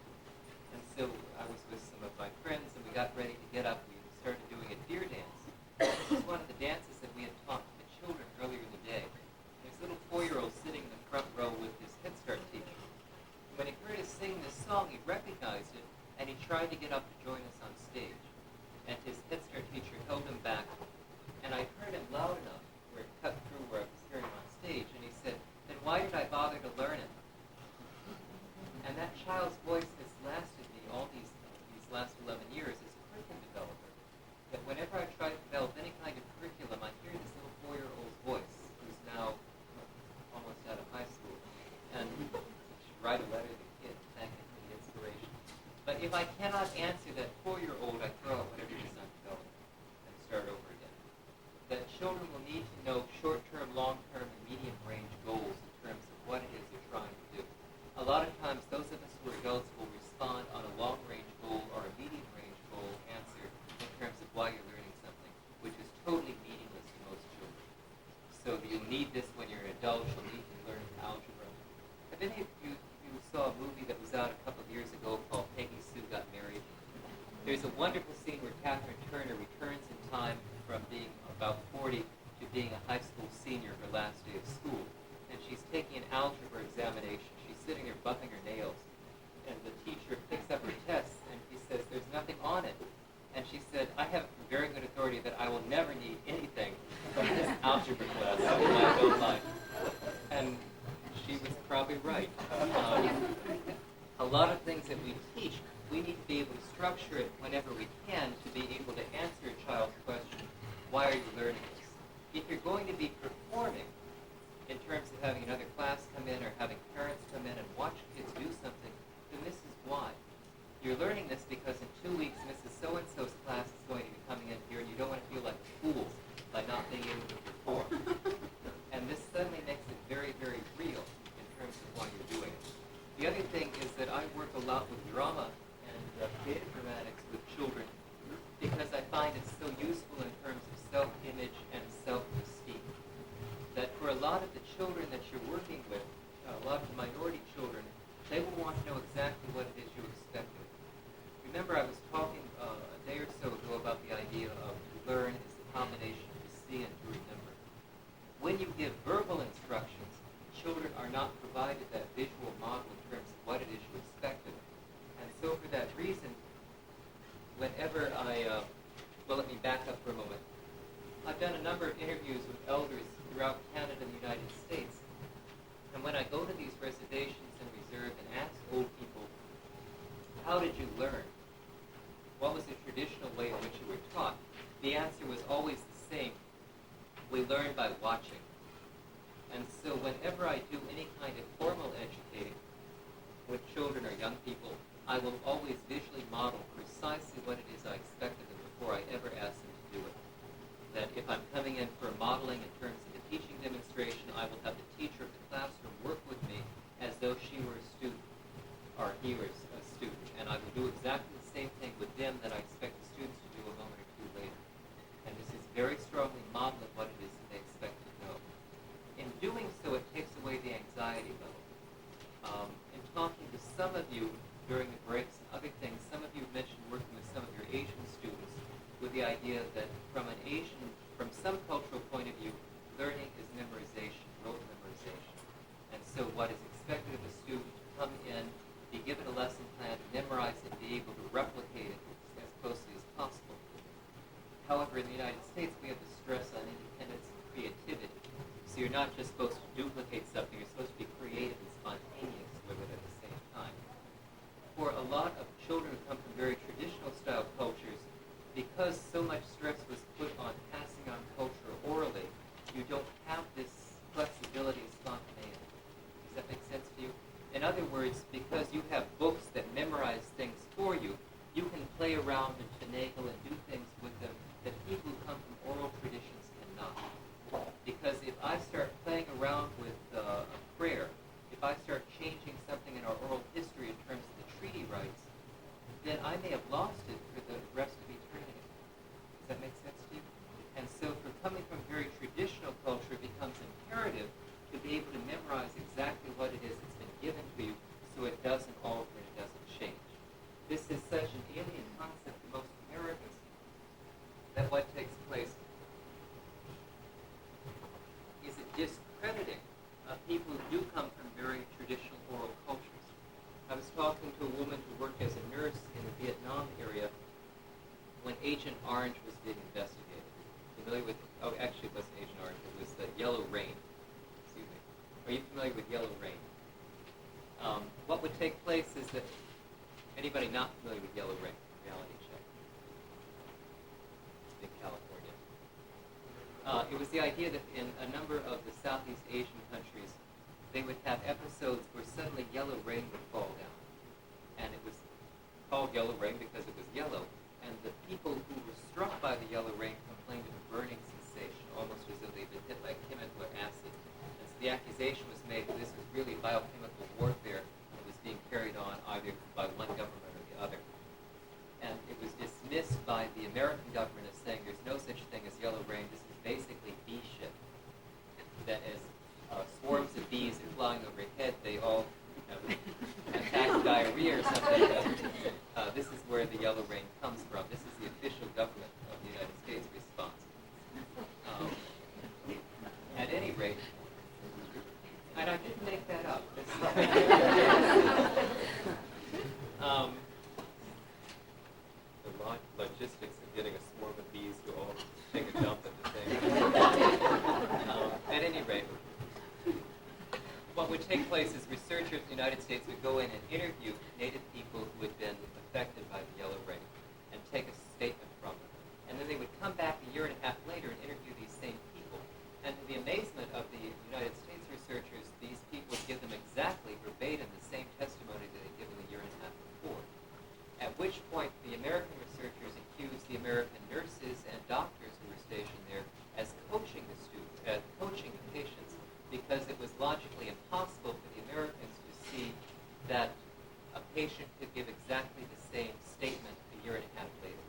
A: And so I was with some of my friends, and we got ready to get up. We started doing a deer dance. This is one of the dances that we had taught to the children earlier in the day. This little 4-year-old sitting in the front row with his Head Start teacher. When he heard us sing this song, he recognized it, and he tried to get up to join us on stage. And his Head Start teacher held him back, and I heard him loud enough where it cut through where I was hearing him on stage, and he said, then why did I bother to learn it? And that child's voice has lasted me all these last 11 years as a curriculum developer. That whenever I try to develop any kind of curriculum, I hear this little 4-year-old's voice, who's now almost out of high school, and should write a letter to the kid, thanking him for the inspiration. But if I cannot answer that 4-year-old, I throw out whatever it is I'm developing and start over again. That children will need to know short-term, long-term, and medium-range goals in terms of what it is they're trying to do. A lot of times, those of us who are adults will respond on a long-range goal or a medium-range goal answer in terms of why you're learning something, which is totally meaningless to most children. So you'll need this when you're an adult. You'll need to learn algebra. Have any of you saw a movie that was out a couple of years ago called Peggy Sue Got Married? There's a wonderful scene where Catherine Turner daughter returns in time from being about 40 to being a high school senior her last day of school. And she's taking an algebra examination. She's sitting there buffing her nails. And the teacher picks up her tests and he says, there's nothing on it. And she said, I have from very good authority that I will never need anything from this algebra class in my whole life. And she was probably right. A lot of things that we teach, we need to be able to structure it whenever we can to be able to answer a child's question, why are you learning this? If you're going to be performing in terms of having another class come in or having parents come in and watch kids do something, then this is why. You're learning this because in 2 weeks, Mrs. So-and-so's class is going to be coming in here, and you don't want to feel like fools by not being able to perform. And this suddenly makes it very, very real in terms of why you're doing it. The other thing is that I work a lot with drama and creative dramatics with children because I find it's so useful in terms of self-image and self-esteem. That for a lot of the children that you're working with, a lot of the minority children, they will want to know exactly what it is you expect of them. Remember, I was talking a day or so ago about the idea of to learn is a combination of to see and to remember. When you give verbal instructions, children are not provided that visual model in terms of what it is you expect of them. And so for that reason, whenever let me back up for a moment. I've done a number of interviews with elders throughout Canada and the United States. And when I go to these reservations and reserves and ask old people, how did you learn? What was the traditional way in which you were taught? The answer was always the same. We learn by watching. And so whenever I do any kind of formal educating with children or young people, I will always visually model precisely what it is I expect of them before I ever ask them to do it. That if I'm coming in for modeling in terms of a teaching demonstration, I will have the teacher of the classroom work with me as though she were a student, or he was a student. And I will do exactly the same thing with them that I expect the students to do a moment or two later. And this is very strongly modeling what it is that they expect to know. In doing so, it takes away the anxiety level. In talking to some of you during the breaks and other things, some of you mentioned working with some of your Asian students with the idea that from some cultural point of view, learning is memorization, rote memorization. And so what is expected of a student to come in, be given a lesson plan, memorize it, be able to replicate it as closely as possible. However, in the United States, we have the stress on independence and creativity. So you're not just supposed to duplicate something, you're supposed to be creative and spontaneous with it at the same time. For a lot of children who come from very traditional style cultures, because so much stress was put on passing on culture orally, you don't have this flexibility and spontaneity. Does that make sense to you? In other words, because you have books that memorize things for you, you can play around and finagle and do things with them that people who come from oral traditions cannot. Because if I start playing around with a prayer, if I start changing something in our oral history in terms of the treaty rights, then I may have lost it for the rest of eternity. Does that make sense to you? And so for coming from very traditional culture, it becomes imperative to be able to memorize exactly what it is that's been given to you so it doesn't alter and it doesn't change. This is such an alien concept to most Americans that what takes place is a discrediting of people who do come from very traditional oral cultures. I was talking to a woman who worked as a nurse in the Vietnam area when Agent Orange was being investigated. Familiar with, actually it wasn't Agent Orange, it was the Yellow Rain. Excuse me. Are you familiar with Yellow Rain? What would take place is that, anybody not familiar with Yellow Rain? Reality check. In California. It was the idea that in a number of the Southeast Asian countries, they would have episodes where suddenly yellow rain would fall down. And it was called yellow rain because it was yellow. And the people who were struck by the yellow rain complained of a burning sensation, almost as though they'd been hit by chemical or acid. And so the accusation was made that this was really biochemical warfare that was being carried on either by one government or the other. And it was dismissed by the American government as saying there's no such thing as yellow rain. This is basically bee shit. That as swarms of bees are flying overhead, they all attack diarrhea or something. This is where the yellow rain comes from. This is the official government of the getting a swarm of bees to all take a dump at the thing. At any rate, what would take place is researchers in the United States would go in and interview Native people who had been affected by the yellow rain and take a statement from them. And then they would come back a year and a half later and interview these same people. And to the amazement of the United States researchers, these people would give them exactly verbatim the same testimony that they'd given a year and a half before. At which point the American researchers accused the American nurses and doctors who were stationed there as coaching the students, coaching the patients, because it was logically impossible for the Americans to see that a patient could give exactly the same statement a year and a half later.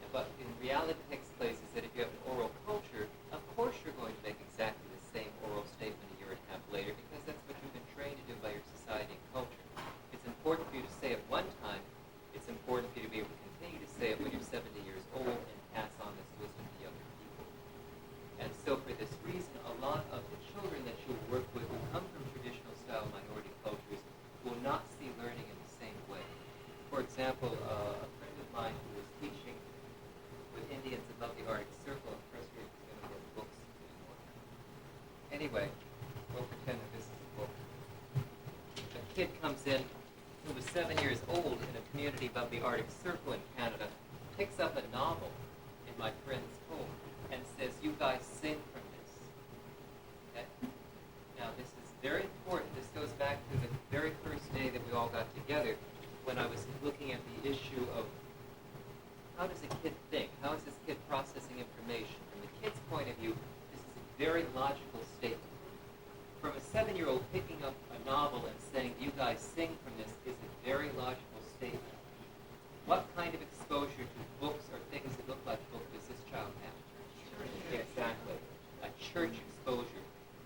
A: But in reality, what takes place is that if you have an oral culture, of course you're going to make exactly the same oral statement a year and a half later, because that's what you've been trained to do by your society and culture. It's important for you to say it one time. It's important for you to be able to continue to say it when you're 70 years old and pass on this wisdom to younger people. And so for this reason, a lot of the children that you'll work with who come from traditional style minority cultures will not see learning in the same way. For example, a friend of mine who was teaching with Indians above the Arctic Circle and frustrated with going to get books anymore. Anyway, we'll pretend that this is a book. A kid comes in who was 7 years old in a community above the Arctic Circle in Canada, picks up a novel in my friend's home and says, "You guys sing from this." Okay? Now this is very important. This goes back to the very first day that we all got together when I was looking at the issue of how does a kid think? How is this kid processing information? From the kid's point of view, this is a very logical statement. From a 7-year-old picking up a novel and saying, "You guys sing from this," is a very logical statement. What kind of exposure to books or things that look like books does this child have? Exactly. A church exposure.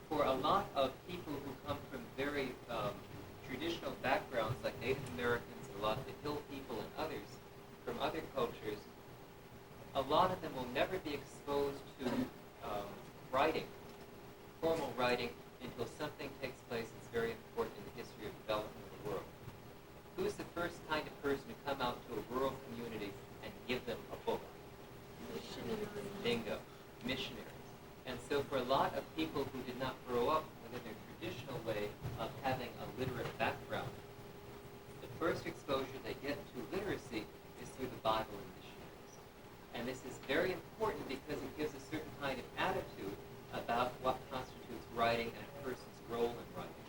A: For a lot of people who come from very traditional backgrounds, like Native Americans, a lot of the Hill people and others from other cultures, a lot of them will never be exposed to writing, formal writing, until something takes place that's very important in the history of development of the world. Who's the first kind of person to come out to a rural community and give them a book? Bingo. Missionaries. And so for a lot of people who did not grow up within their traditional way of having a literate background, the first exposure they get to literacy is through the Bible and missionaries. And this is very important because it gives a certain kind of attitude about what constitutes writing and a person's role in writing.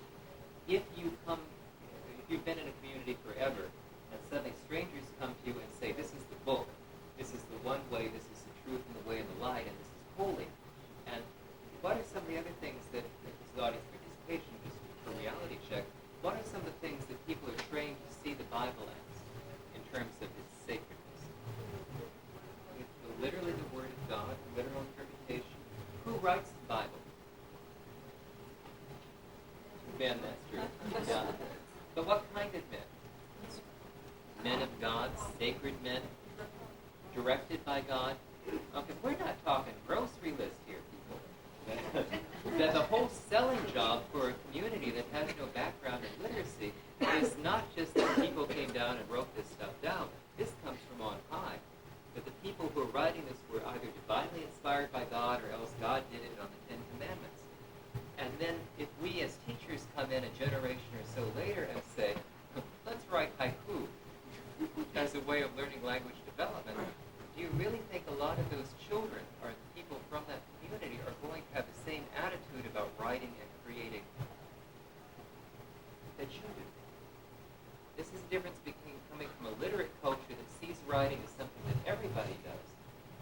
A: If you've been in a community forever, and suddenly strangers come to you and say, "This is the book, this is the one way, this is the truth and the way and the light, and this is holy." And what are some of the other things that this is audience participation, just for reality check, what are some of the things that people are trained to see the Bible as in terms of its sacredness? It's literally the Word of God, literal interpretation. Who writes the Bible? Men, that's true. Yeah. But what kind of men? Men of God, sacred men, directed by God. Okay, we're not talking grocery list here, people. That the whole selling job for a community that has no background in literacy is not just that people came down and wrote this stuff down. This comes from on high. That the people who are writing this were either divinely inspired by God or else God did it on the Ten Commandments. And then if we as teachers come in a generation or so later and say, "Let's write haiku as a way of learning language development," do you really think a lot of those children or the people from that community are going to have the same attitude about writing and creating that you do? This is the difference between coming from a literate culture that sees writing as something that everybody does,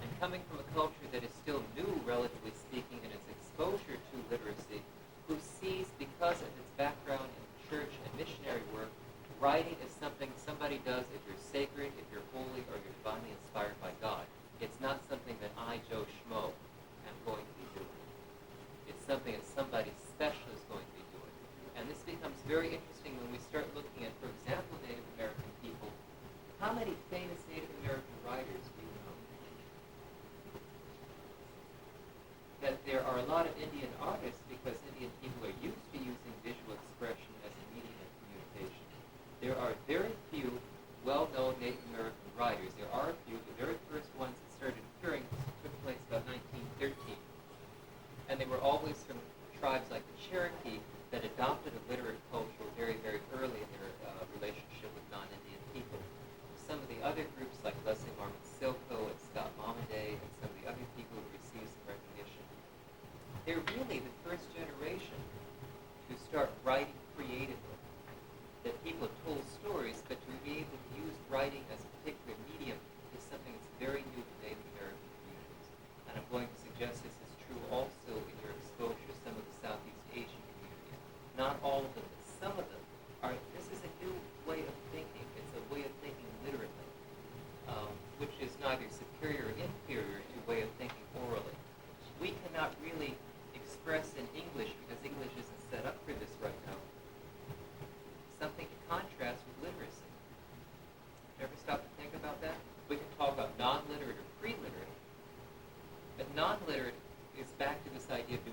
A: and coming from a culture that is still new, relatively speaking, in its exposure to literacy, who sees, because of its background in church and missionary work, writing is something somebody does if you're sacred, if you're holy, or you're divinely inspired by God. It's not something that I, Joe Schmo, am going to be doing. It's something that somebody special is going to be doing. And this becomes very interesting when we start looking at, for example, Native American people. How many famous Native American writers do you know? That there are a lot of Indian artists because Indian people are used to using visual expression as a medium of communication. There are very few well-known Native American writers. There are a few. The very first ones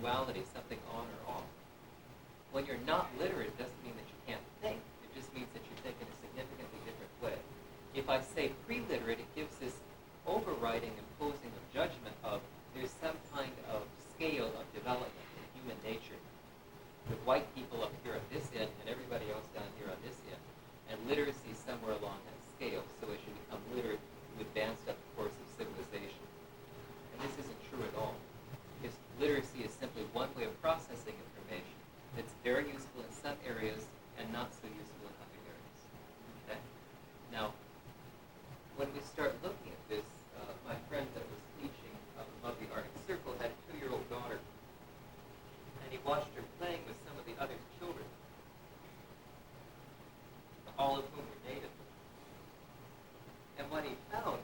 A: duality, something on or off. When you're not literate, it doesn't mean that you can't think. It just means that you think in a significantly different way. If I say pre-literate, it gives this overriding, imposing of judgment of there's some kind of scale of development in human nature, with white people up here at this end and everybody else down here on this end, and literacy somewhere along that scale. So as you become literate, you advance up the course of civilization. And this isn't true at all. Because literacy is simply one way of processing information that's very useful in some areas and not so useful in other areas. Okay? Now, when we start looking at this, my friend that was teaching of the Arctic Circle had a 2-year-old daughter, and he watched her playing with some of the other children, all of whom were native. And what he found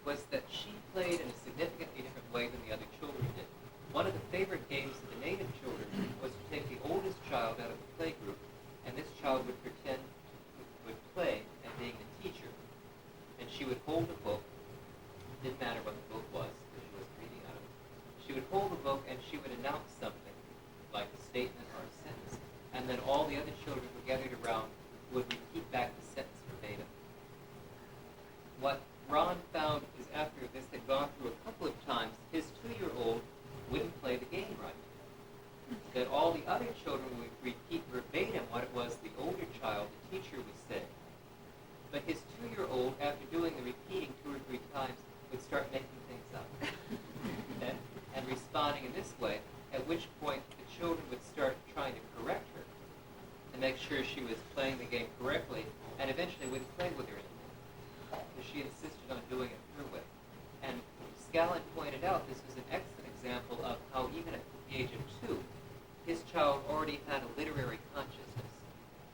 A: was that she played in a significantly different way than the other children did. One of the favorite games of the native children was to take the oldest child out of the play group, and this child would pretend would play at being the teacher. And she would hold a book. It didn't matter what the book was, because she was reading out of it. She would hold a book and she would announce something, like a statement or a sentence. And then all the other children who gathered around would repeat back the sentence verbatim. What Ron found is after this had gone through a couple of times, his 2-year-old wouldn't play the game right. That all the other children would repeat verbatim what it was the older child, the teacher, was saying. But his 2-year-old, after doing the repeating 2 or 3 times, would start making things up. Okay? And responding in this way, at which point the children would start trying to correct her to make sure she was playing the game correctly, and eventually wouldn't play with her anymore, because she insisted on doing it her way. And Scallon pointed out this was an excellent example of how even at the age of 2, his child already had a literary consciousness,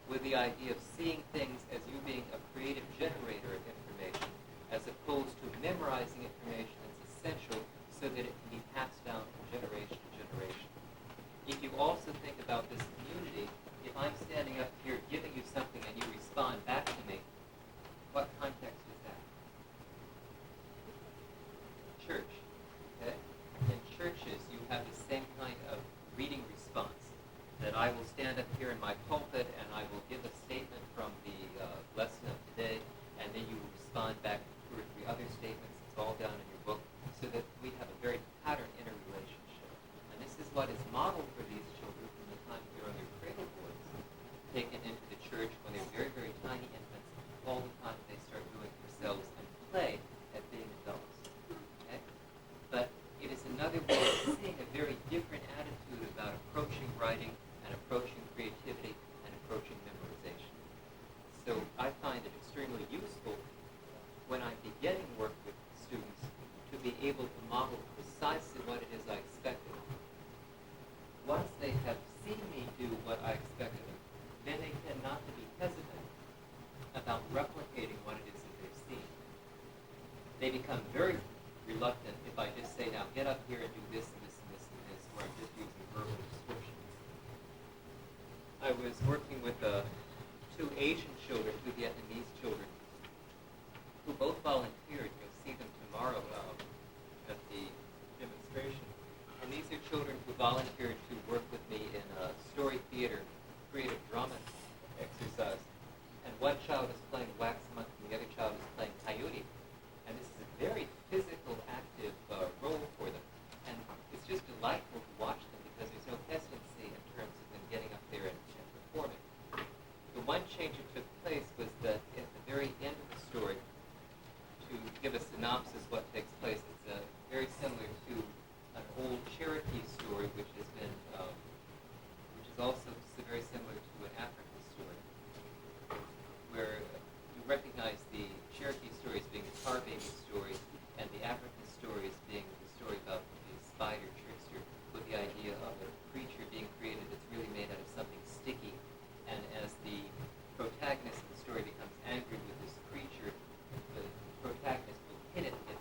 A: with the idea of seeing things as you being a creative generator of information, as opposed to memorizing information that's essential so that it can be passed down from generation to generation. If you also think about this community, if I'm standing up here giving you something and you respond back to me, what context is that? Church. Okay? In churches, you have the same kind of reading response, that I will stand up here in my pulpit and I will give a statement from the lesson of today, and then you will respond back to 2 or 3 other statements. It's all down in your book, so that we have a very patterned interrelationship. And this is what is modeled for these children from the time they're on their cradle boards, taken into the church when they're very, very tiny infants, all the time they start doing themselves and play at being adults. Okay? But it is another way of seeing a very different attitude about approaching writing and approaching creativity and approaching memorization. So I find it extremely useful when I'm beginning work with students to be able to model precisely what it is I expect of them. Once they have seen me do what I expect of them, then they tend not to be hesitant about replicating what it is that they've seen. They become very reluctant if I just say, now get up here and do this and this and this and this, where I'm just using verbal description. I was working with 2 Asian children, 2 Vietnamese children, who both volunteered. You'll see them tomorrow at the demonstration. And these are children who volunteered to work with me in a story theater, creative drama exercise. And one child is playing Wax Monk and the other child is playing Coyote. And this is a very physical, active role for them. And it's just delightful to watch them because there's no hesitancy in terms of them getting up there and performing. The one change that took place was that at the very end of the story, to give a synopsis what takes place, it's very similar to an old Cherokee story, which has been, which is also very similar to an African story, where you recognize the Cherokee story as being the tar baby story, and the African story as being the story about the spider trickster, with the idea of a creature being created that's really made out of something sticky. And as the protagonist of the story becomes angry with this creature, the protagonist will hit it, it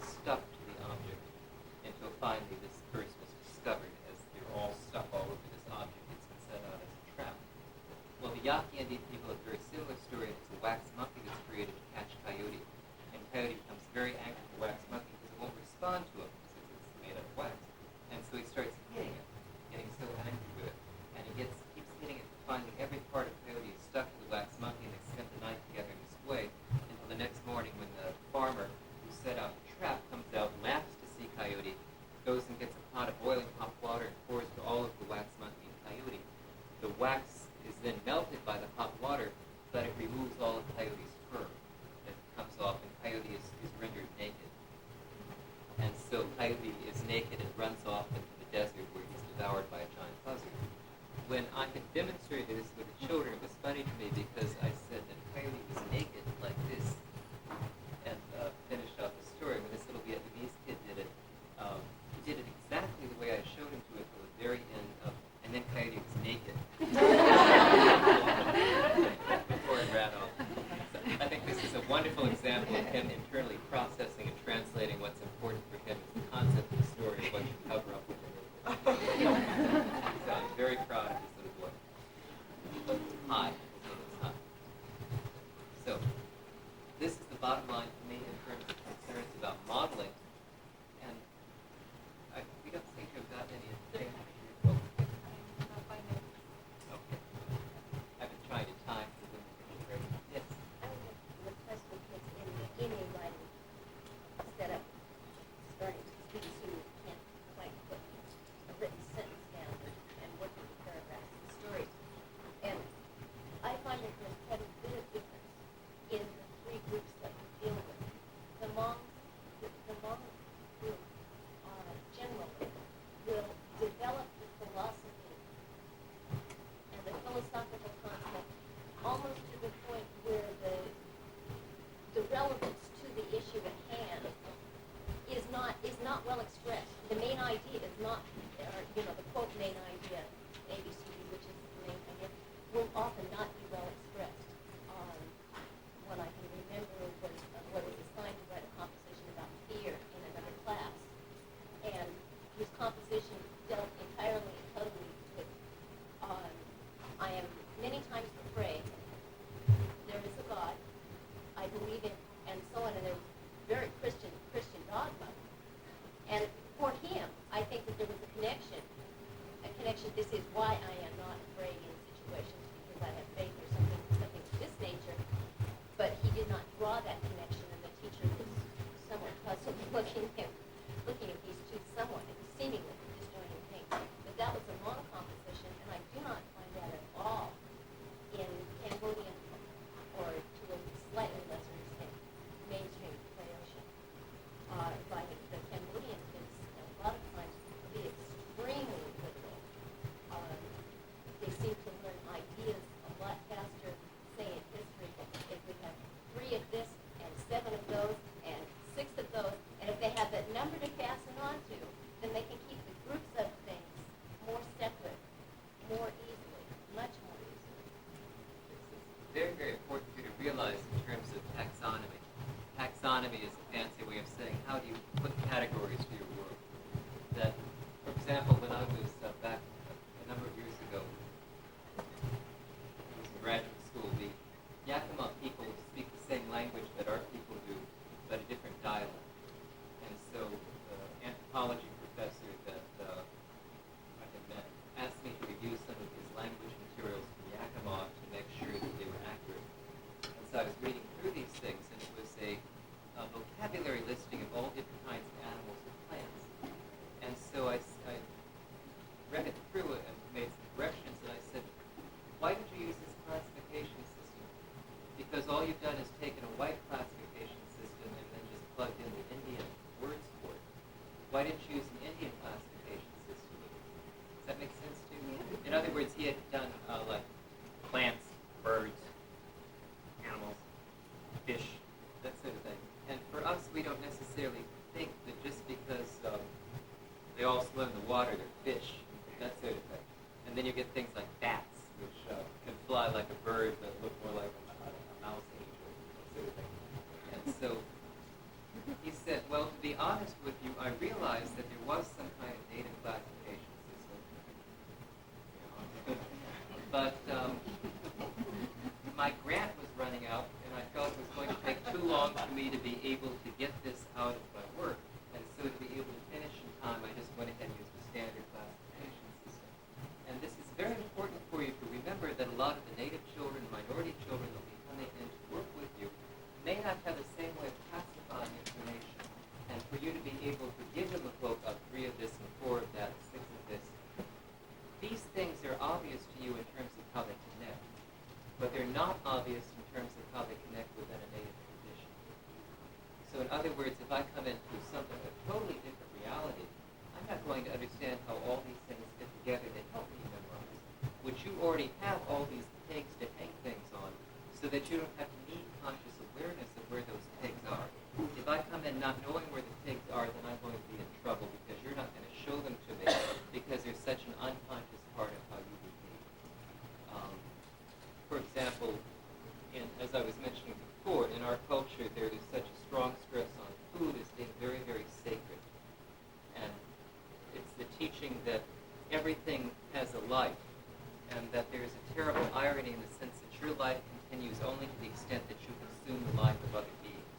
A: Coyote is naked and runs off into the desert where he's devoured by a giant buzzard. When I had demonstrated this with the children, it was funny to me because I said that Coyote was naked like this and finished off the story. When this little Vietnamese kid did it, he did it exactly the way I showed him to it till the very end of, and then Coyote was naked. Before it ran off. So I think this is a wonderful example of him internally processing and translating what's important for him as the concept of the story and what you cover up with it. So I'm very proud of this little boy. Hi. His name is Hi. So this is the bottom line for me in terms of concerns about modeling. And we don't seem to have gotten any information. Okay. I've been trying to time for them to finish break. Yes.
D: I would request for kids in a writing setup, starting students who can't quite put a written sentence down and working with paragraphs and stories. And I find that there's quite a bit of difference in the three groups that we deal with. The moms group generally will develop the philosophy and the philosophical concept almost to the point where the relevance to the issue at hand is not well expressed. The main idea is not, or, the quote main idea, ABCD, which is the main idea, will often not be well expressed. One I can remember was assigned to write a composition about fear in another class, and his composition dealt entirely and totally with, I am many times afraid, there is a God, I believe in, and so on, and there was very Christian dogma. And for him, I think that there was a connection, this is why I am not afraid in situations, because I have faith or something of this nature. But he did not draw that connection, and the teacher was somewhat puzzled looking at these two somewhat seemingly disjointed things. But that was a long composition, and I do not find that at all in Cambodian, or to a slightly lesser extent, mainstream Laotian. Like the Cambodian kids, a lot of times, be extremely literal. They seem to learn ideas a lot faster, say in history, if we have 3 of this, and 7 of those, and 6 of those, and if they have that number to fasten onto, then they can keep the groups of things more separate, more easily, much more easily.
A: It's very, very important for you to realize in terms of taxonomy. Taxonomy is a fancy way of saying how do you put categories for your world. That, for example, when I was back a number of years ago, I was in graduate school, the Yakima people speak the same language that our people do, but a different dialect. And so the anthropology professor that I had met asked me to review some of his language materials from Yakima to make sure that they were accurate. And so I was reading through these things, and it was a vocabulary listing of all different kinds of animals and plants. And so I read it through and made some corrections, and I said, why did you use this classification system? Because all you've done is taken a white classification system and then just plugged in the Indian words for it. Why didn't you use an Indian classification system? Does that make sense to you? In other words, he had done like plants, birds, animals, fish, that sort of thing. And for us, we don't necessarily think that just because they all swim in the water, they're fish, that sort of thing. And then you get things like bats, which can fly like a bird but look more like a mouse angel, that sort of thing. And so he said, well, to be honest with you, I realized that there was some kind of data classification system. But my grant was running out, and I felt it was going to take too long for me to be able to get this out of my work. And so to be able to finish in time, I just went ahead and used the standard classification system. And this is very important for you to remember that a lot of the native children, minority children that will be coming in to work with you may not have the same way of classifying information. And for you to be able to give them a book of 3 of this and 4 of that, 6 of this, these things are obvious to you in terms of how they connect, but they're not obvious in terms of how they connect within a native tradition. So in other words, if I come into something, a totally different reality, understand how all these things fit together to help me memorize, would you already have all these pegs to hang things on so that you don't have to need conscious awareness of where those pegs are? If I come in not knowing where the pegs are, then I'm going to be in trouble because you're not going to show them to me because they're such an unconscious part of how you behave. For example, as I was mentioning before, in our culture there is such a strong stress on food as being very, very sacred. And it's the teaching that everything has a life and that there's a terrible irony in the sense that your life continues only to the extent that you consume the life of other beings.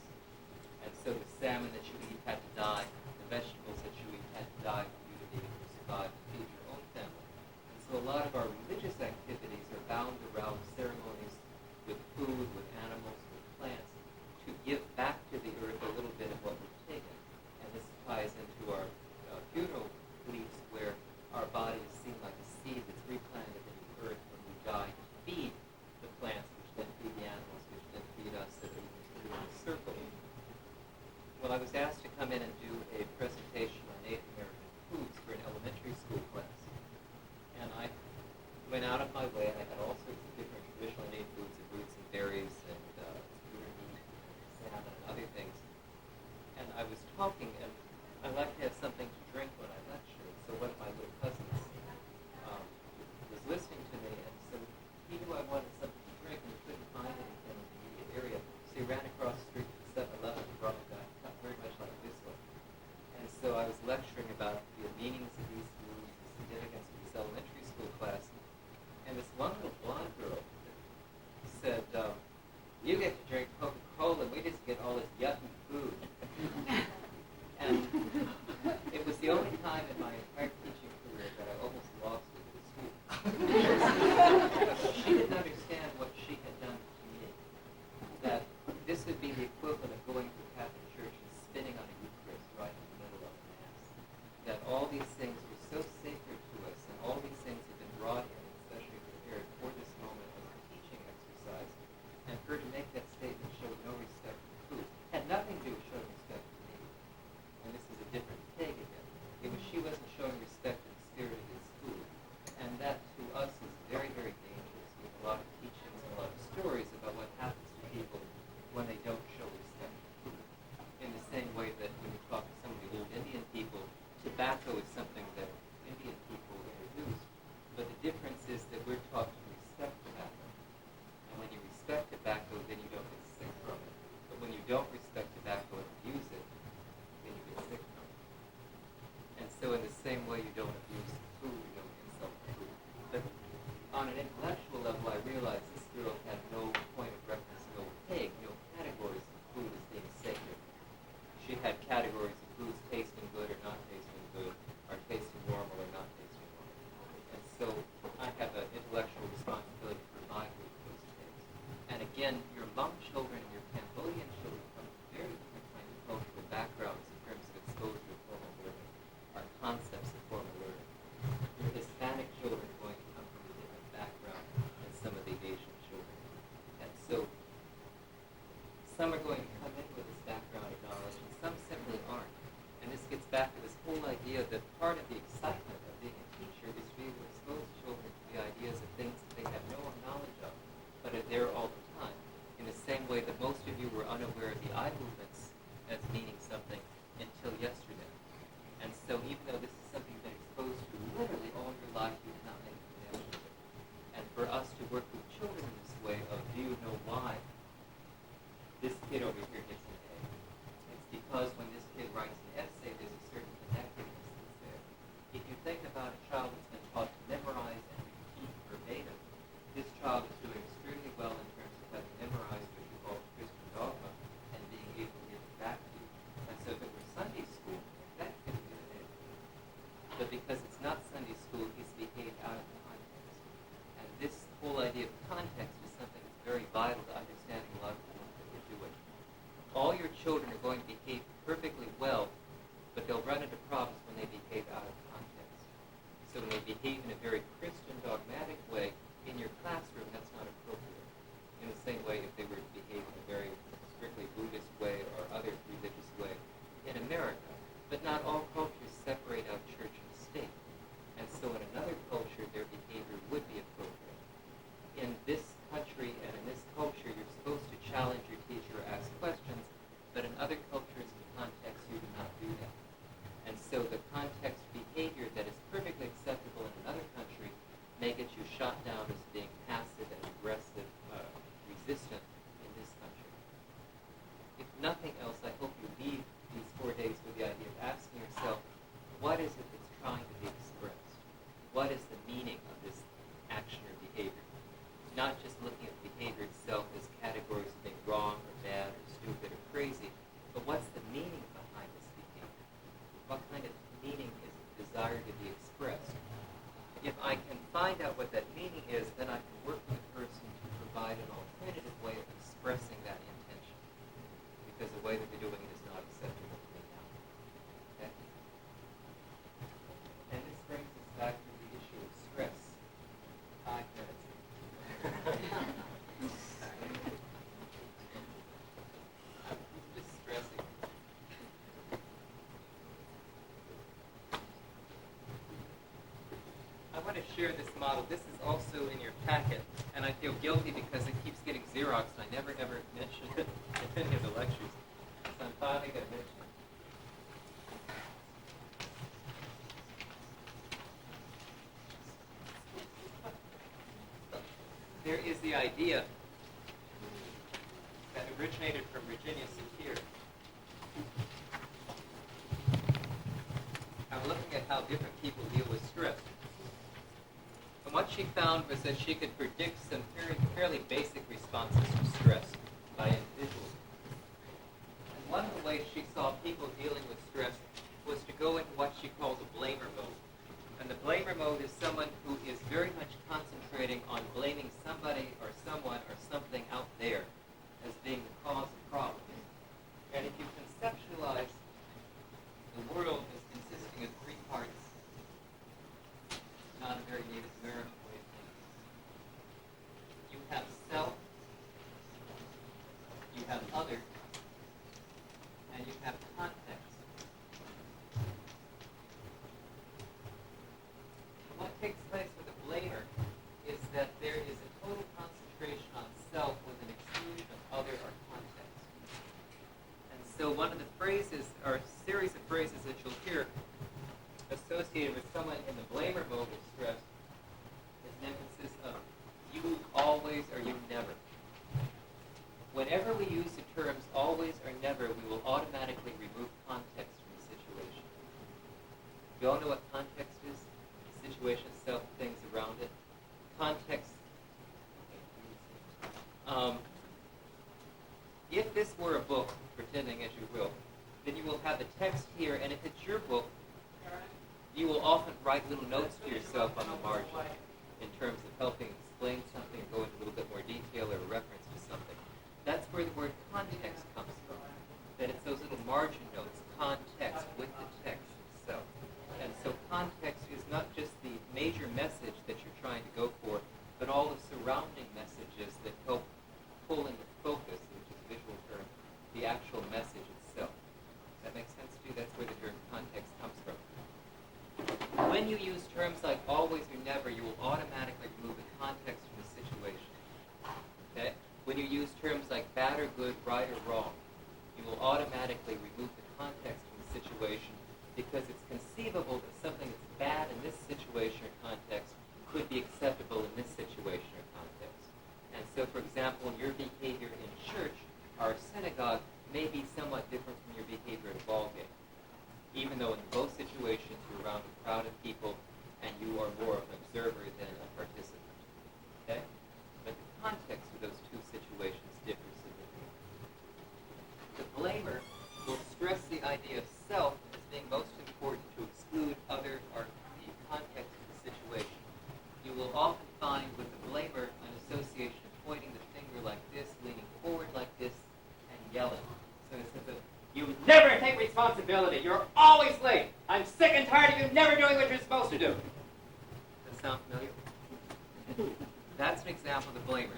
A: And so the salmon that you eat had to die, the vegetables that you eat had to die for you to be able to survive to feed your own family. And so a lot of our religious activities are bound around ceremonies with food, with animals, with plants, to give back to the earth a little bit of what we've taken. And this ties into our funeral beliefs where our body is seen like a seed that's replanted in the earth when we die to feed the plants, which then feed the animals, which then feed us, so that we continue in a circle. Well, I was asked to come in and do a presentation on Native American foods for an elementary school class. And I went out of my way, and I had all sorts of different traditional Native foods and roots and berries and meat, salmon and other things. And I was talking, and I like to have something to drink when I lecture. So one of my little cousins was listening to me, and so he knew I wanted something to drink, and he couldn't find anything in the immediate area. So he ran across the street to the 7-Eleven and brought me back, very much like this one. And so I was lecturing about the meanings of these foods, the significance of this elementary school class. And this one little blonde girl said, you get to drink Coca-Cola, and we just get all this yucky food. And it was the only time in my entire teaching career that I almost lost it to the students. She didn't understand what she had done to me. That this would be the equivalent of going to a Catholic church and spitting on a Eucharist right in the middle of the Mass. That all these things were so sacred to us, and all these things have been brought in, especially prepared for this moment as a teaching exercise. And for her to make that statement showed no respect for food. Had nothing to do with showing respect for me. And this is a different peg again. It was she wasn't showing respect for the spirit of his food. And that to us is very, very dangerous. We have a lot of teachings and a lot of stories about what happens to people when they don't show respect for food. In the same way that when you talk to some of the old Indian people, tobacco is something that Indian people introduced. But the difference is that we're taught to respect tobacco. And when you respect tobacco, then you don't get sick from it. But when you don't respect tobacco and abuse it, then you get sick from it. And so in the same way you don't abuse food, you don't insult food. But on an intellectual level, I realized this girl had no point of reference, no peg, no categories of food as being sacred. She had categories of foods tasting good or not tasting good, or tasting normal or not tasting normal. And so I have an intellectual responsibility to provide her with those things. And again, your Hmong children and your Cambodian children come from very different kinds of cultural backgrounds in terms of exposure to formal learning, or concepts of formal learning. Your Hispanic children are going to come from a different background than some of the Asian children. And so some are going to come in with this background of knowledge, and some simply aren't. And this gets back to this whole idea that part of the excitement of being a teacher is to be able to expose children to the ideas of things that they have no knowledge of, but are there all the time. In the same way that most of you were unaware of the eye movements as meaning something until yesterday. And so even though this is something you've been exposed to literally all your life, you cannot make a connection with it. And for us to work with children in this way of, do you know why this kid over here gets an A? It's because when this kid writes an essay, there's a certain connectedness that's there. If you think about a child that's been taught to memorize and repeat verbatim, this child is doing extremely well in terms of having memorized what you call Christian dogma and being able to give it back to you. And so if it were Sunday school, that could be an A. But because it's not Sunday school, he's behaved out of context. And this whole idea of context is something that's very vital to understanding a lot of the work that we're doing. All your children are going to behave perfectly well, but they'll run into problems when they behave out of context. So when they behave in a very Christian, dogmatic way in your classroom, that's not appropriate. In the same way, if they were to behave in a very strictly Buddhist way or other religious way in America. But not all cultures separate out church and state. so the context behavior that is perfectly acceptable in another country may get you shot down as being passive and aggressive, resistant in this country. If nothing else, I hope you leave these 4 days with the idea of asking yourself, what is it that's trying to be expressed? What is the meaning of this action or behavior? Not just looking at the behavior itself as categories of being wrong or bad or stupid or crazy, but what's the meaning behind this behavior? What kind of meaning is desired to be expressed? If I can find out what that meaning is, then I can work with the person to provide an alternative way of expressing that intention. Because the way that they're doing it is not acceptable to me now. Okay? And this brings us back to the issue of stress. 5 minutes. Just stressing. I want to share this model. This is also in your packet, and I feel guilty because it keeps getting Xeroxed. I never ever mention it in any of the lectures. So I'm finally going to mention it. There is the idea that originated from Virginia Satir. I'm looking at how different people deal with stress. And what she found was that she could predict some fairly basic responses to stress by individuals. And one of the ways she saw people dealing with stress was to go into what she calls a blamer mode. And the blamer mode is someone who is very much concentrating on blaming somebody or someone or something out there as being the cause of problems. And if you conceptualize the world as consisting of 3 parts, not a very Native American way of thinking. You have self, you have other, and you have context. And what takes place with a blamer is that there is a total concentration on self with an exclusion of other or context. And so one of the phrases, or series of phrases that you'll hear associated with someone in the blamer mode of stress is an emphasis of you always or you never. Whenever we use the terms always or never, we will automatically remove context from the situation. You all know what context is? The situation itself, things around it. Context. If this were a book, pretending as you will, then you will have the text here, and if it's your book, you will often write little notes to yourself on the margin in terms of helping explain something, go into a little bit more detail or a reference to something. That's where the word context comes from. That it's those little margin notes, context with the text itself. And so context is not just the major message that you're trying to go for, but all the surrounding messages that help pull into focus, which is a visual term, the actual message itself. That makes sense to you? That's where the term context comes from. When you use terms like always or never, you will automatically remove the context from the situation. Okay? When you use terms like bad or good, right or wrong, you will automatically remove the context from the situation because it's conceivable that something that's bad in this situation or context could be acceptable in this situation or context. And so, for example, your behavior in church or synagogue may be somewhat different from your behavior at a ball game, even though in both situations you're around a crowd of people and you are more of an observer than a participant. Okay? But the context of those 2 situations differs significantly. The blamer will stress the idea of self as being most important to exclude other or the context of the situation. You will often find with the blamer an association of pointing the finger like this, leaning forward like this, and yelling. So it's as if you never take responsibility. You're always late. I'm sick and tired of you never doing what you're supposed to do. Does that sound familiar? That's an example of the blamer,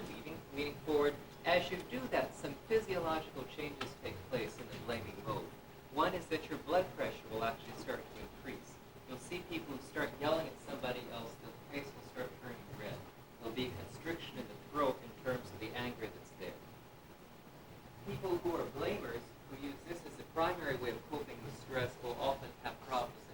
A: leaning forward. As you do that, some physiological changes take place in the blaming mode. One is that your blood pressure will actually start to increase. You'll see people who start yelling at somebody else, their face will start turning red. There'll be a constriction in the throat in terms of the anger that's there. People who are blamers, who use this as a primary way of coping with stress, will often have problems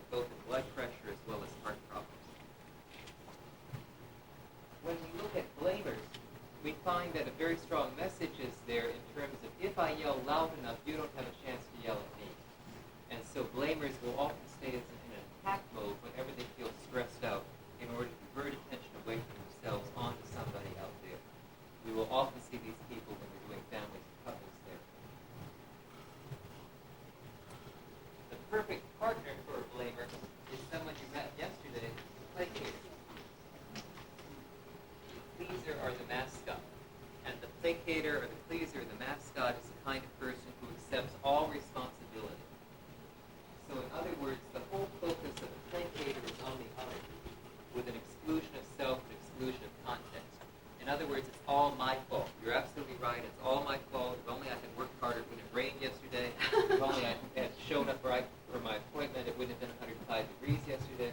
A: blamers will often stay in an attack mode whenever they feel stressed out in order to divert attention away from themselves onto somebody out there. We will often see these people when we're doing families and couples therapy. The perfect partner for a blamer is someone you met yesterday, the placater. The pleaser or the mascot. And the placator or the pleaser or the mascot is the kind of person who accepts all responsibility. So in other words, the whole focus of the placator is on the other, with an exclusion of self and exclusion of context. In other words, it's all my fault. You're absolutely right. It's all my fault. If only I had worked harder, it wouldn't have rained yesterday. If only I had shown up right for my appointment, it wouldn't have been 105 degrees yesterday.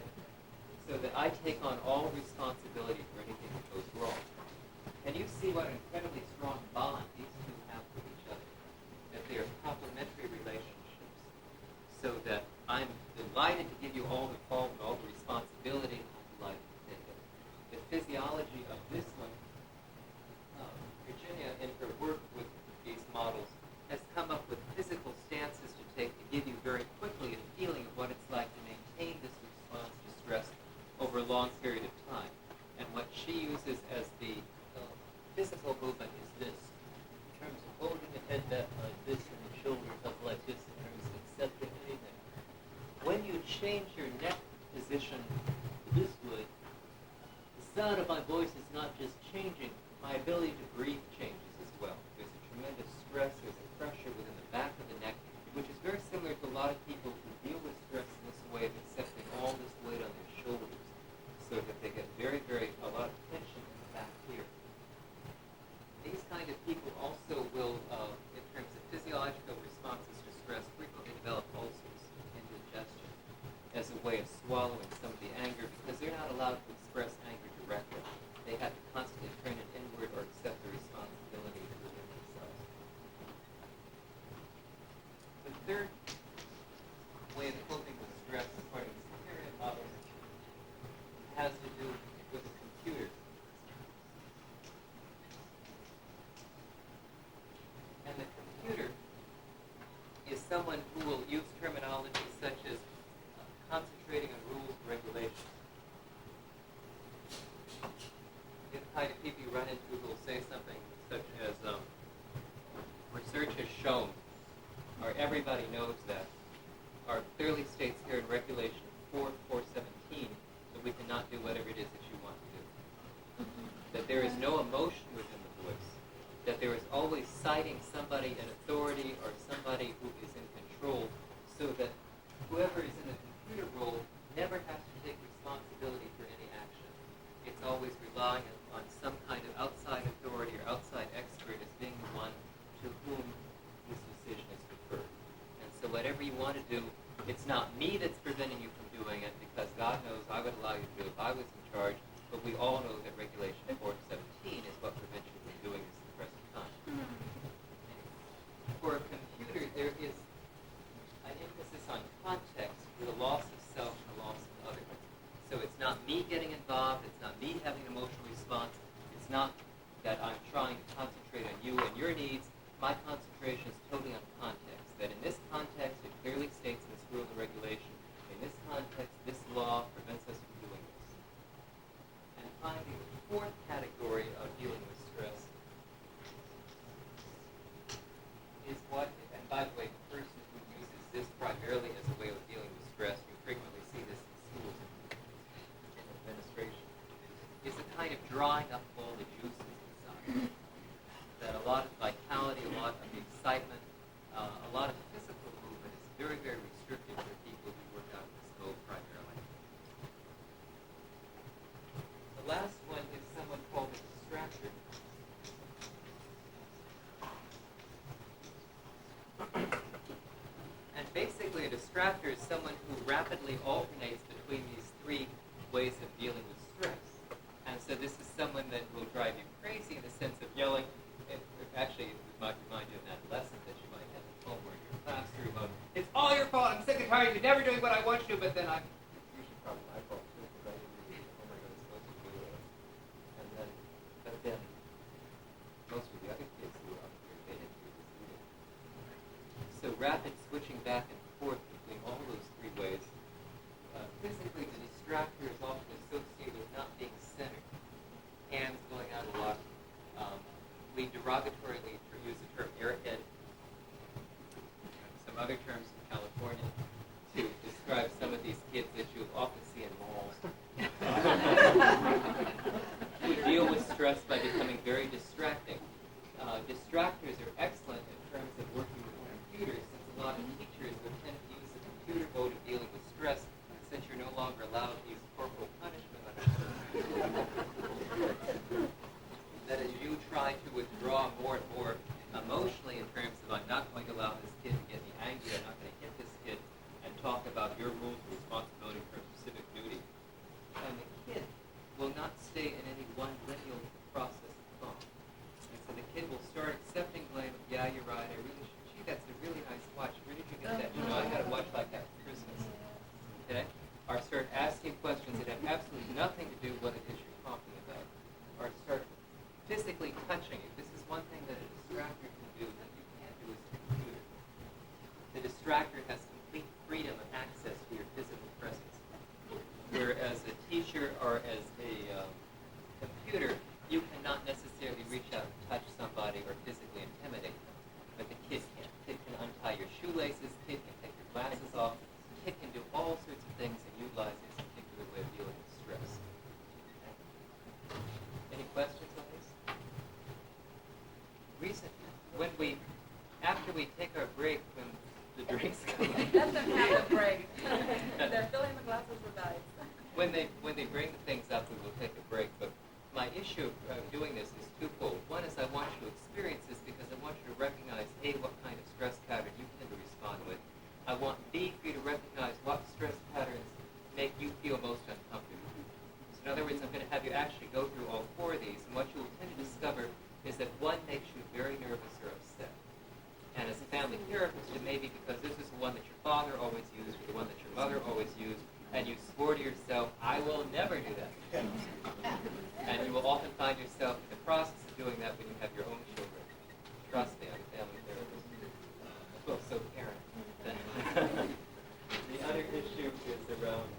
A: So that I take on all responsibility for anything that goes wrong. And you see what an incredibly strong bond these two have with each other. That they are complementary relationships. So that I'm delighted to give you all the fault and all the responsibility, and I'm delighted to take it. The physiology of this one, Virginia, in her work with these models, has come up with physical stances to take to give you very quickly a feeling of what it's like to maintain this response to stress over a long period of time. And what she uses as the physical movement is this, in terms of holding the head back like this and the shoulders up like this, in terms of accepting anything. When you change your neck position this way, the sound of my voice is not just changing, my ability to breathe changes as well. There's a tremendous stress, there's a pressure within the back of the neck, which is very similar to a lot of people who deal with stress in this way of accepting all this weight on their shoulders, so that they get a lot of tension in the back here. These kind of people also will, in terms of physiological responses to stress, frequently develop ulcers, indigestion, as a way of swallowing some of the anger, because they're not allowed to express anger directly. They have to constantly turn it inward or accept the responsibility within themselves. The third way of coping with stress, according to the theory of models, has to do with the computer. And the computer is someone who will use terminology such as concentrating on rules and regulations. The kind of people you run into who will say something such as, research has shown, or everybody knows that, or clearly states here in Regulation 4.417 that we cannot do whatever it is that you want to do. That there is no emotion within the voice. That there is always citing somebody in authority or somebody who is in control, so that whoever is in the computer role never has to take responsibility for any action. It's always relying on some kind of outside authority or outside expert as being the one to whom this decision is referred. And so whatever you want to do, it's not me that's preventing you from doing it, because God knows I would allow you to do it if I was in charge, but we all know that Regulation 4.17 is what prevents you from doing this at the present time. For a computer, there is an emphasis on context with a loss of self and a loss of other. So it's not me getting involved, it's not me having an emotional response, it's not that I'm trying to concentrate on you and your needs. My concentration is totally on context. That in this context, it clearly states in this rule and regulation, in this context, this law prevents us from doing this. And finally, the fourth category of dealing with stress is what, and by the way, the person who uses this primarily as a way of dealing with stress, you frequently see this in schools and administration, is a kind of drawing up all the juices inside. That a lot of vitality, a lot of the excitement, a lot of physical movement is very, very restricted for people who work out in this mode primarily. The last one is someone called a distractor. And basically a distractor is someone who rapidly alternates between these three ways of dealing with stress. And so this is someone that will drive you crazy in the sense of yelling. Actually, it might remind you of an adolescent that you might have at home where in your classroom of, it's all your fault, I'm sick and tired, you're never doing what I want you to, but then it's usually probably my fault too, because I didn't do the homework I was supposed to do. But then most of the other kids who were up here, they didn't do this either. So rapid switching back and forth between all those teacher or as a computer, you cannot necessarily reach out and touch somebody or physically intimidate them. But the kid can. Kid can untie your shoelaces, kid can take your glasses off, kid can do all sorts of things and utilize this particular way of dealing with stress. Any questions on this? After we take our break, when the drinks come,
B: Let them have a break. They're filling the glasses with ice.
A: when they bring the things up, we will take a break. But my issue of doing this is twofold. One is I want you to experience this because I want you to recognize, A, what kind of stress pattern you tend to respond with. I want, B, for you to recognize what stress patterns make you feel most uncomfortable. So in other words, I'm going to have you actually go through all four of these, and what you will tend to discover is that one makes you very nervous or upset. And as a family therapist, it may be because this is the one that your father always used, or the one that your mother always used, and you swore to yourself, I will never do that. And you will often find yourself in the process of doing that when you have your own children. Trust me, I'm a family therapist. Well, so parent. The other issue is around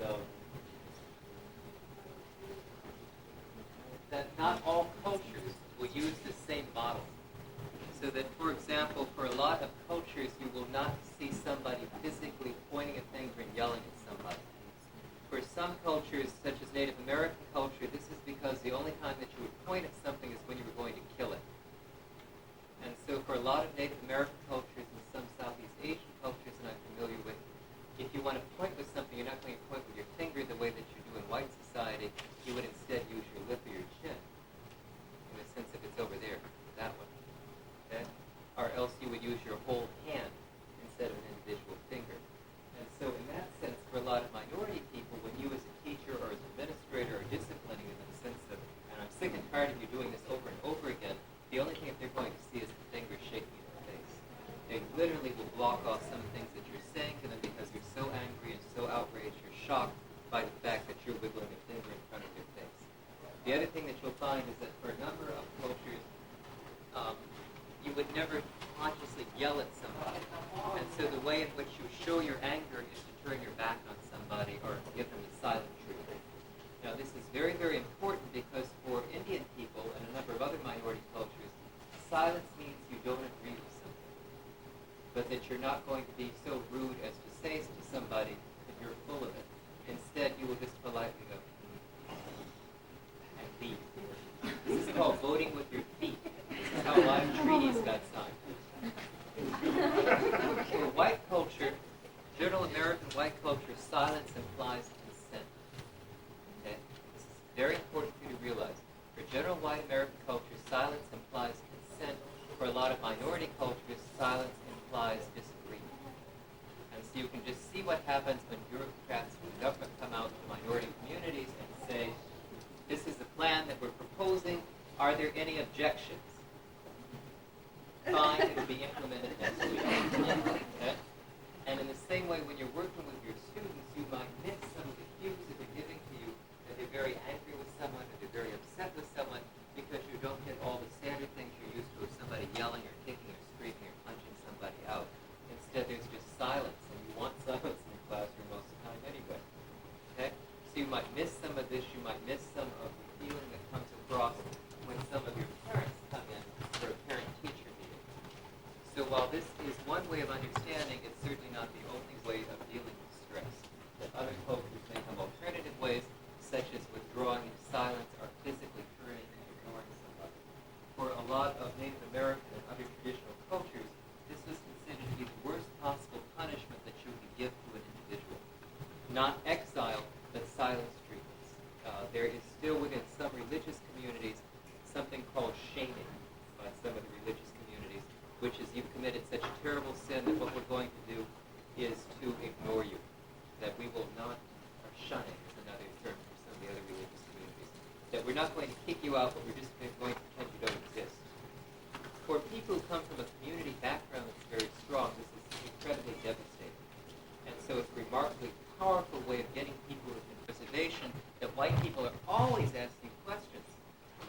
A: that not all cultures will use the same model. So that, for example, for a lot of cultures, you will not see somebody physically pointing a finger and yelling at somebody. For some cultures, such as Native American culture, this is because the only time that you would point at something is when you were going to kill it. And so for a lot of Native American cultures and some Southeast Asian cultures that I'm familiar with, if you want to point with something, you're not going to point with your finger the way that you do in white society. You would instead use your lip or your chin. In the sense if it's over there, that one. Okay? Or else you would use your whole hand instead of an individual finger. And so in that sense, for a lot of minority people, when you as a teacher or as an administrator are disciplining them in the sense of, and I'm sick and tired of you doing this over and over again, the only thing that they're going to see is the finger shaking in their face. They literally will block off some things that you're saying to them because you're so angry and so outraged, you're shocked by the fact that you're wiggling a finger in front of their face. The other thing that you'll find is that for a number of cultures, you would never consciously yell at somebody. And so the way in which you show your anger is to turn your back on somebody or give them the silent treatment. Now this is very, very important because for Indian people and a number of other minority cultures, silence means you don't agree with something. But that you're not going to be so rude as to say to somebody that you're full of it. Instead, you will just politely go, and leave. This is called voting with your feet. This is how a lot of treaties got signed. For white culture, general American white culture, silence implies consent. Okay? This is very important for you to realize. For general white American culture, silence implies consent. For a lot of minority cultures, silence implies disagreement. And so you can just see what happens when bureaucrats from the government come out to minority communities and say, this is the plan that we're proposing. Are there any objections? Fine, it will be implemented next week. Okay? And in the same way, when you're working with your students, you might miss some of the cues that they're giving to you, that they're very angry with someone, or they're very upset with someone, because you don't get all the standard things you're used to of somebody yelling or kicking or screaming or punching somebody out. Instead, there's just silence, and you want silence in the classroom most of the time anyway. Okay? So you might miss some of this, you might miss some of the feeling that comes across when some of your parents come in for a parent-teacher meeting. So while this is one way of understanding, it's certainly not the only way of dealing with stress. That other cultures may have alternative ways, such as withdrawing into silence or physically turning and ignoring somebody. For a lot of Native American and other traditional cultures, this was considered to be the worst possible punishment that you could give to an individual. Not exile, but silence treatments. There is still within some religious communities something called shaming by some of the religious communities, which is you've committed such a terrible sin that what we're going to do is to ignore you. That we will not, or shunning is another term for some of the other religious communities, that we're not going to kick you out, but we're just going to pretend you don't exist. For people who come from a community background that's very strong, this is incredibly devastating. And so it's a remarkably powerful way of getting people with reservation that white people are always asking questions.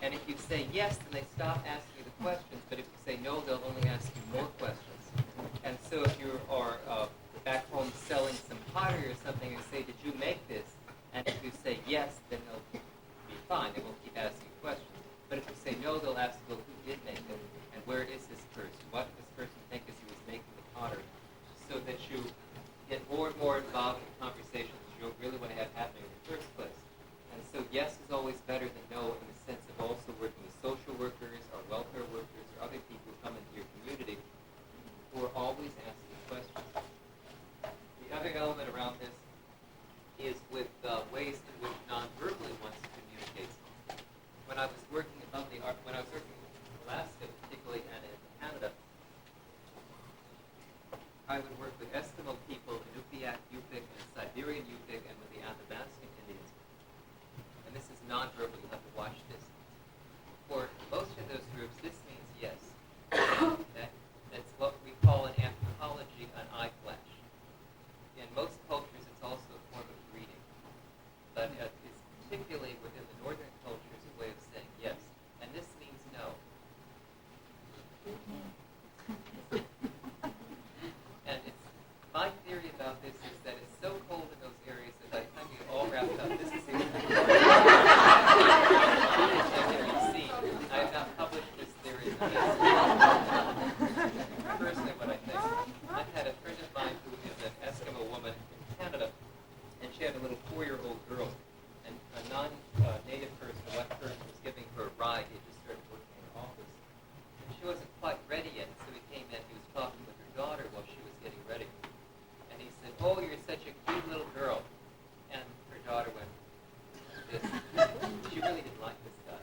A: And if you say yes, then they stop asking you the questions, but if you say no, they'll only ask you more questions. And so if you are back home selling some pottery or something and say, did you make this? And if you say yes, then they'll be fine. They won't keep asking questions. But if you say no, they'll ask, well, who did make it? And where is this person? What did this person think as he was making the pottery? So that you get more and more involved in conversations you don't really want to have happening in the first place. And so yes is always better than no in the sense of also working with social workers or welfare workers or other people who come into your community who are always asking questions. The other element around this is with ways in which non-verbally one communicates. When I was working in Alaska, particularly, and in Canada, I would work with Eskimo people, Inupiaq, Yupik, and Siberian Yupik, and with the Athabascan Indians. And this is non-verbal. You'll have to watch this. For most of those groups, this means yes. That's what we call in anthropology an eye flash. In most cultures, it's also a form of greeting. But it's particularly within the northern cultures a way of saying yes. And this means no. And my theory about this is that it's so cold in those areas that by the time you get all wrapped up, this is I have not published this theory. Personally, what I think. I had a friend of mine who is an Eskimo woman in Canada, and she had a little 4-year-old girl, and a non-native person, a white person, was giving her a ride. He had just started working in her office, and she wasn't quite ready yet, so he came in. He was talking with her daughter while she was getting ready, and he said, "Oh, you're such a cute little girl," and her daughter went this. She really didn't like this guy,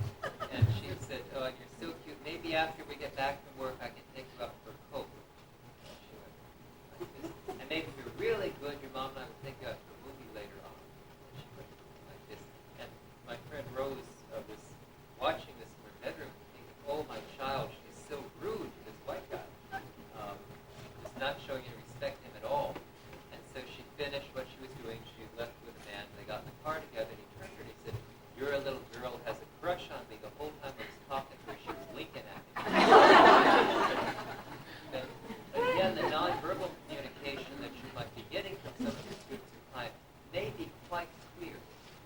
A: and she said, "Oh, you're so cute. Maybe after we get back from work, I can take you out for a Coke." And she went like this. "And maybe if you're really good, your mom and I will take you out for a movie later on." And she went like this. And my friend Rose was watching this in her bedroom, thinking, "Oh, my child, she's so rude to this white guy. Just not showing any respect to him at all." And so she finished what she was doing. She left with a man. They got in the car together, and he turned to her and he said, "You're a little girl who has a crush on me." The whole time I was talking to her, she was winking at me. But again, the nonverbal communication that you might be getting from some of your students or clients may be quite clear.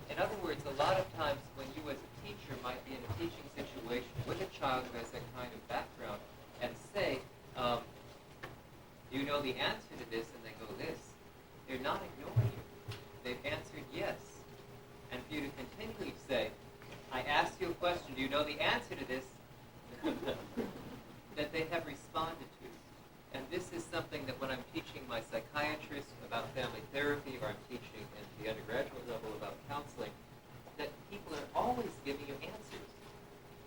A: In other words, a lot of times when you as a teacher might be in a teaching situation with a child who has that kind of background and say, "Do you know the answer to this?" and they go this, they're not ignoring you. They've answered yes. And for you to continually say, "I asked you a question, do you know the answer to this?" that they have responded to. And this is something that when I'm teaching my psychiatrists about family therapy, or I'm teaching at the undergraduate level about counseling, that people are always giving you answers.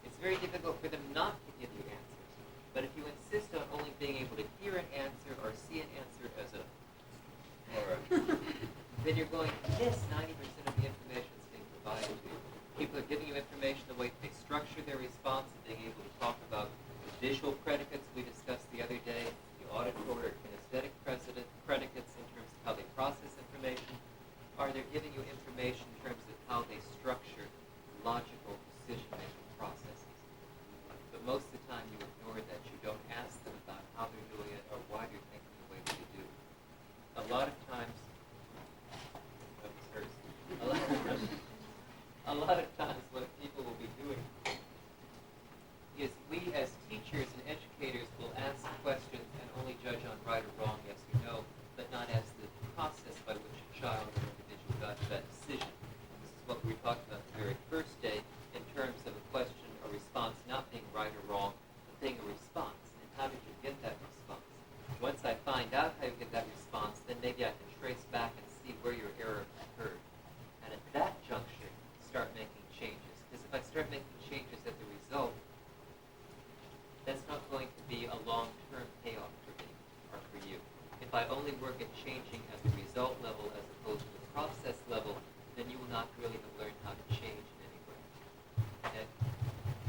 A: It's very difficult for them not to give you answers. But if you insist on only being able to hear an answer or see an answer as then you're going to miss 90% of the information that's being provided to you. People are giving you information, the way they structure their response, and being able to talk about the visual predicates we discussed the other day, the auditory or kinesthetic predicates in terms of how they process information, or they're giving you information in terms of how they structure logical decision-making processes. But most of the time you ignore that. You don't ask them about how they're doing it or why they're thinking the way that they do. A lot of times, a lot of times what people will be doing is we as teachers and educators will ask questions and only judge on right or wrong, yes or no, but not as the process by which a child or individual got to that decision. This is what we talked about the very first day in terms of a question or response not being right or wrong, but being a response. And how did you get that response? Once I find out how you get that response, then maybe I can trace back and see where your error occurred. And at that juncture, start making changes. Because if I start making changes at the result, that's not going to be a long-term payoff for me or for you. If I only work at changing at the result level as opposed to the process level, then you will not really have learned how to change in any way.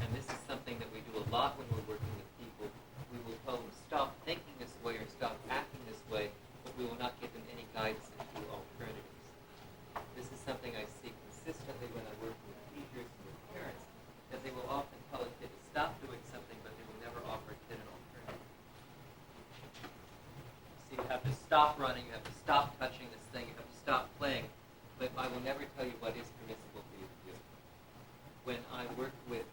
A: And this is something that we do a lot when we're working with people. We will tell them, stop thinking this way or stop acting this way, but we will not give them any guidance into alternatives. This is something I see consistently when I work with teachers and with parents, that they will often tell a kid to stop doing something, but they will never offer a kid an alternative. So you have to stop running, you have to stop touching this thing, you have to stop playing, but I will never tell you what is permissible for you to do. When I worked with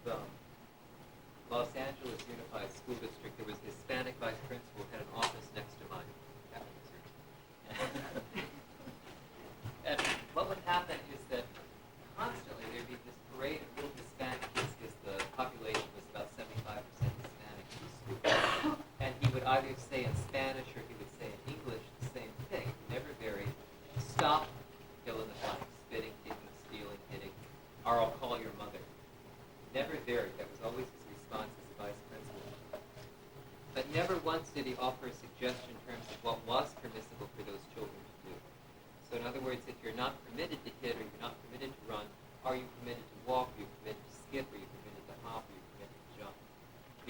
A: Los Angeles Unified School District, there was a Hispanic vice principal who had an office next to mine. And what would happen is that constantly there'd be this parade of little Hispanic kids because the population was about 75% Hispanic in the school. And he would either say in Spanish or he would say in English the same thing, never varied. Stop, fill in the blank, spitting, kicking, stealing, hitting, or I'll call your mother. Never varied. That was always his response as a vice principal. But never once did he offer a suggestion in terms of what was permissible for those children to do. So in other words, if you're not permitted to hit or you're not permitted to run, are you permitted to walk, are you permitted to skip, are you permitted to hop, are you permitted to jump?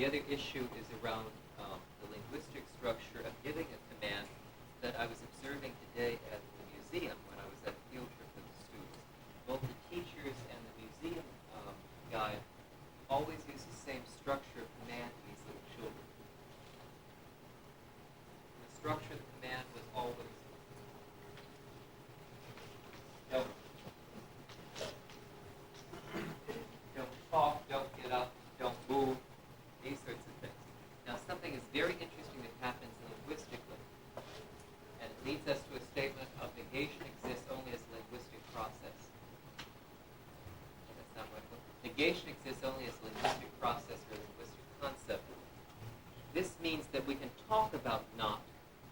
A: The other issue is around the linguistic structure of giving a command that I was observing today at the museum when I was at a field trip with the students. Both the teachers and the museum guide always use the same structure of command to these little children. The structure of the command was always don't talk, don't get up, don't move, these sorts of things. Now something is very interesting that happens linguistically, and it leads us to a statement of negation exists only as a linguistic process. That's not what negation exists only as a linguistic process or a linguistic concept. This means that we can talk about not,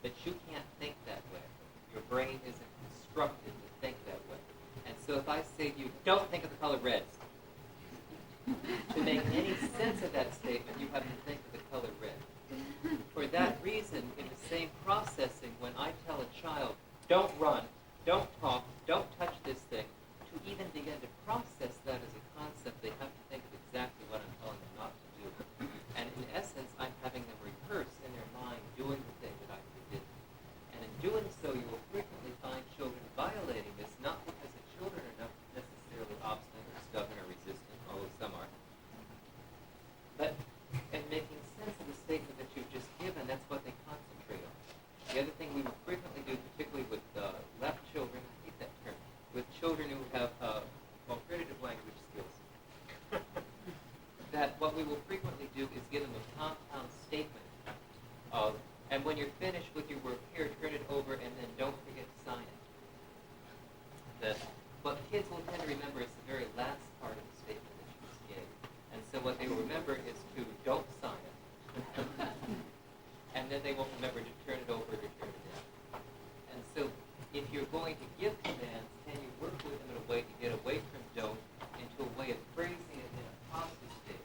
A: but you can't think that way. Your brain isn't constructed to think that way. And so if I say to you, don't think of the color red, to make any sense of that statement, you have to think of the color red. For that reason, in the same processing, when I tell a child, don't run, don't talk, don't touch this thing, to even begin to process that as a concept, they have to think of exactly what I'm telling them not to do. And in essence, I'm having them rehearse in their mind doing the thing that I forbidden. And in doing so, you will frequently find children violating this, not because the children are not necessarily obstinate or stubborn or resistant, although some are, but in making sense of the statement that you've just given, that's what they concentrate on. The other thing we will frequently do, particularly with left children, I hate that term, with children who have alternative language skills, that what we will frequently do is give them a compound statement of, and when you're finished with your work here, turn it over and then don't forget to sign it. That what kids will tend to remember is the very last part of the statement that you just gave. And so what they will remember is to don't sign it. And then they won't remember to turn it over or to turn it in. And so if you're going to give commands, can you work with them in a way to get away from don't into a way of phrasing it in a positive state?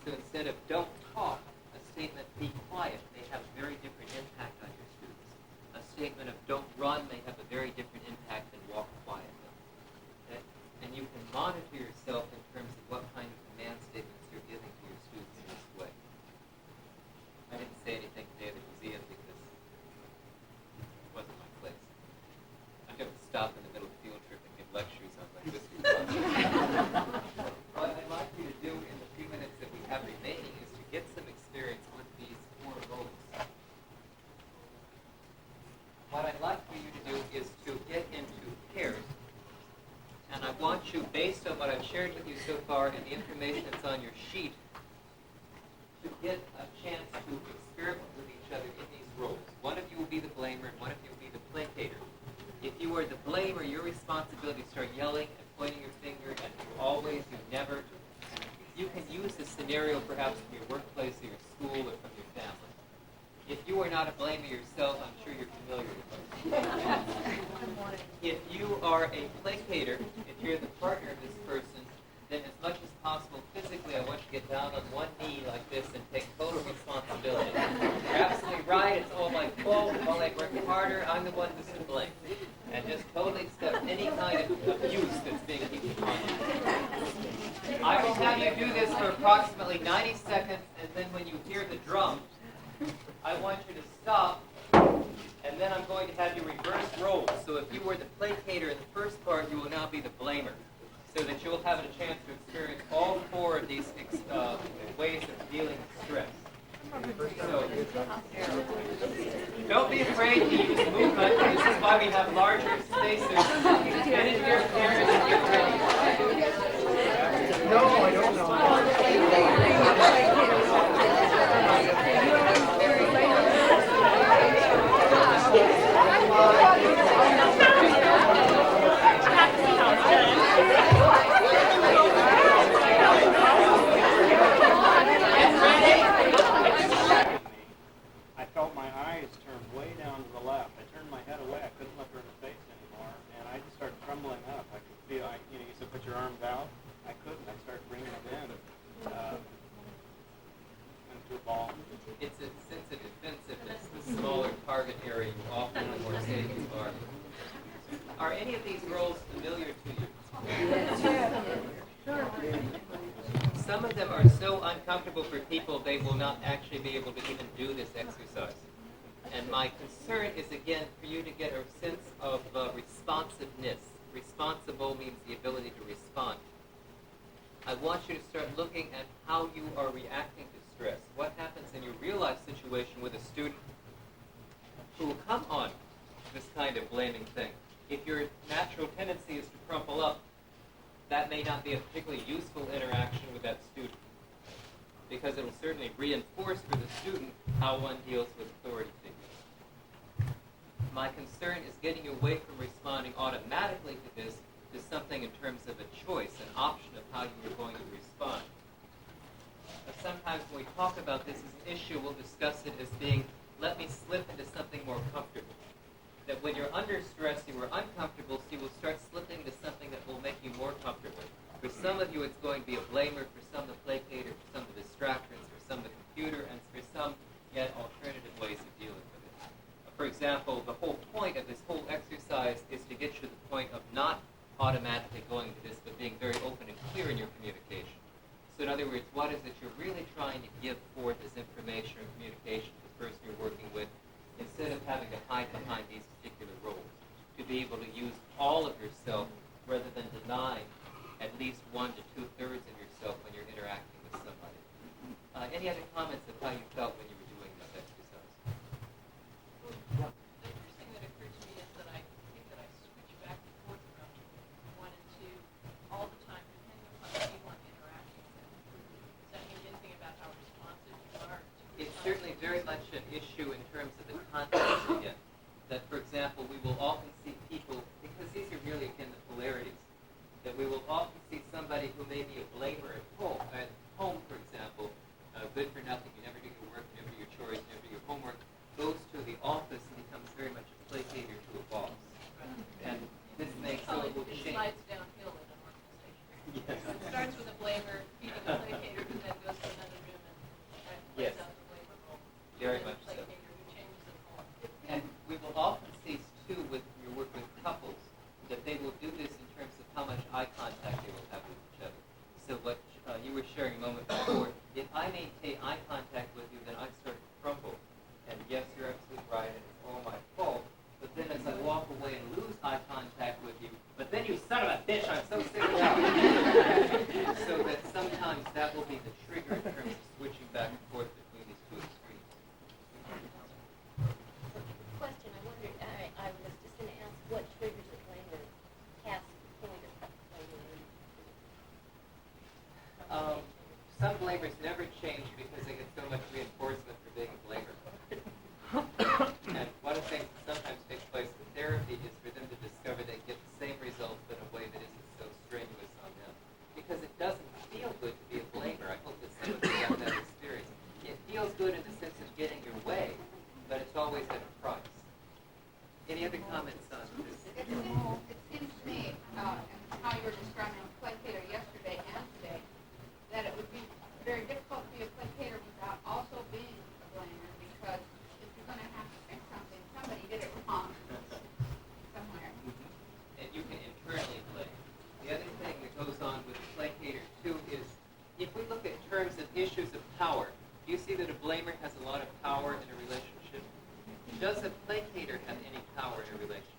A: So instead of don't talk, a statement be quiet may have a very different impact on your students. A statement of don't run may have a very different impact than walk quietly. Okay? And you can monitor yourself in terms of what kind of command statements you're giving to your students in this way. I didn't say anything today at the museum because it wasn't my place. I'm going to stop in the middle of the field trip and give lectures on linguistic processing. What I'd like you to do in the few minutes that we have remaining is to get some experience with these four roles. What I'd like for you to do is to get into pairs. And I want you, based on what I've shared with you so far and the information that's on your sheet, to get a chance to experiment with each other in these roles. One of you will be the blamer and one of you will be the placator. If you are the blamer, your responsibility is to start yelling and pointing your finger and you always, you never. You can use this scenario perhaps from your workplace or your school or from your family. If you are not a blamer yourself, I'm sure you're familiar with it. If you are a placator, if you're the partner of this person, then as much as possible physically, I want you to get down on one knee like this and take total responsibility. You're absolutely right. It's all my fault. While I work harder, I'm the one who's to blame. And just totally accept any kind of abuse that's being heaped upon you. I will have you do this for approximately 90 seconds, and then when you hear the drum, I want you to stop, and then I'm going to have you reverse roles. So if you were the placator in the first part, you will now be the blamer, so that you'll have a chance to experience all four of these ways of dealing with stress. So, don't be afraid to use movement. This is why we have larger spacers. Get in here
H: your arms out. I couldn't. I started bringing it in. Into a ball.
A: It's a sense of defensiveness. The smaller target area you often the more safe you are. Are any of these roles familiar to you? Some of them are so uncomfortable for people they will not actually be able to even do this exercise. And my concern is, again, for you to get a sense of responsiveness. Responsible means the ability to respond. I want you to start looking at how you are reacting to stress. What happens in your real-life situation with a student who will come on this kind of blaming thing? If your natural tendency is to crumple up, that may not be a particularly useful interaction with that student, because it will certainly reinforce for the student how one deals with authority figures. My concern is getting you away from responding automatically to this to something in terms of a choice, an option of how you're going to respond. Sometimes when we talk about this as an issue, we'll discuss it as being, let me slip into something more comfortable. That when you're under stress, you are uncomfortable, so you will start slipping into something that will make you more comfortable. For some of you, it's going to be a blamer, for some the placator, for some the distractors, for some the computer, and for some yet alternative ways of dealing with it. For example, the whole point of this whole exercise is to get you to the point of not automatically going to this, but being very open and clear in your communication. So in other words, what is it you're really trying to give forth as information or communication to the person you're working with, instead of having to hide behind these particular roles, to be able to use all of yourself rather than deny at least 1 to 2/3 of yourself when you're interacting with somebody. Any other comments of how you felt when you were doing this exercise?
F: The first thing that occurred to me is that I think that I switch back and forth from 1 and 2 all the time, depending upon the people I'm interacting with. Does that mean anything about how responsive you are to
A: It's certainly very much an issue in terms of the context again. That, for example, we will often see people, because these are really, again, the polarities, that we will often see somebody who may be a blamer at home, for example, good for nothing, you never do your work, you never do your chores, you never do your homework, goes to the office and becomes very much a placater to a boss. And this makes a little
F: it
A: change.
F: slides downhill in an organization.
A: Yes.
F: So it starts with a blamer, feeding a placator, who then goes to another room and plays
A: Yes.
F: out the blamer role.
A: Very
F: And then
A: much
F: the
A: so.
F: placator who changes at home.
A: And we will often see, too, with your work with couples, that they will do this in terms of how much eye contact they will have with each other. So what you were sharing a moment before, if I maintain eye contact with you, then I start to crumble. And yes, you're absolutely right, and it's all my fault. But then as I walk away and lose eye contact with you, but then you son of a bitch, I'm so sick of you. So that sometimes that will be the trigger in terms of switching back and forth between these two extremes.
D: Question, I wondered, I was just going to ask, what triggers a blamer past the point of blaming?
A: Some blamers never change because they get so much reinforcement for being a blamer. And one of the things that sometimes takes place in therapy is for them to discover they get the same results but in a way that isn't so strenuous on them. Because it doesn't feel good to be a blamer. I hope that some of you have that experience. It feels good in the sense of getting your way, but it's always at a price. Any other comments on this?
I: It seems to me, and how you were describing a placater yesterday and today, that it would be very difficult to be a placater without also being a blamer, because if you're going to have to fix something, somebody did it wrong somewhere.
A: And you can internally blame. The other thing that goes on with the placator, too, is if we look at terms of issues of power, do you see that a blamer has a lot of power in a relationship? Does a placator have any power in a relationship?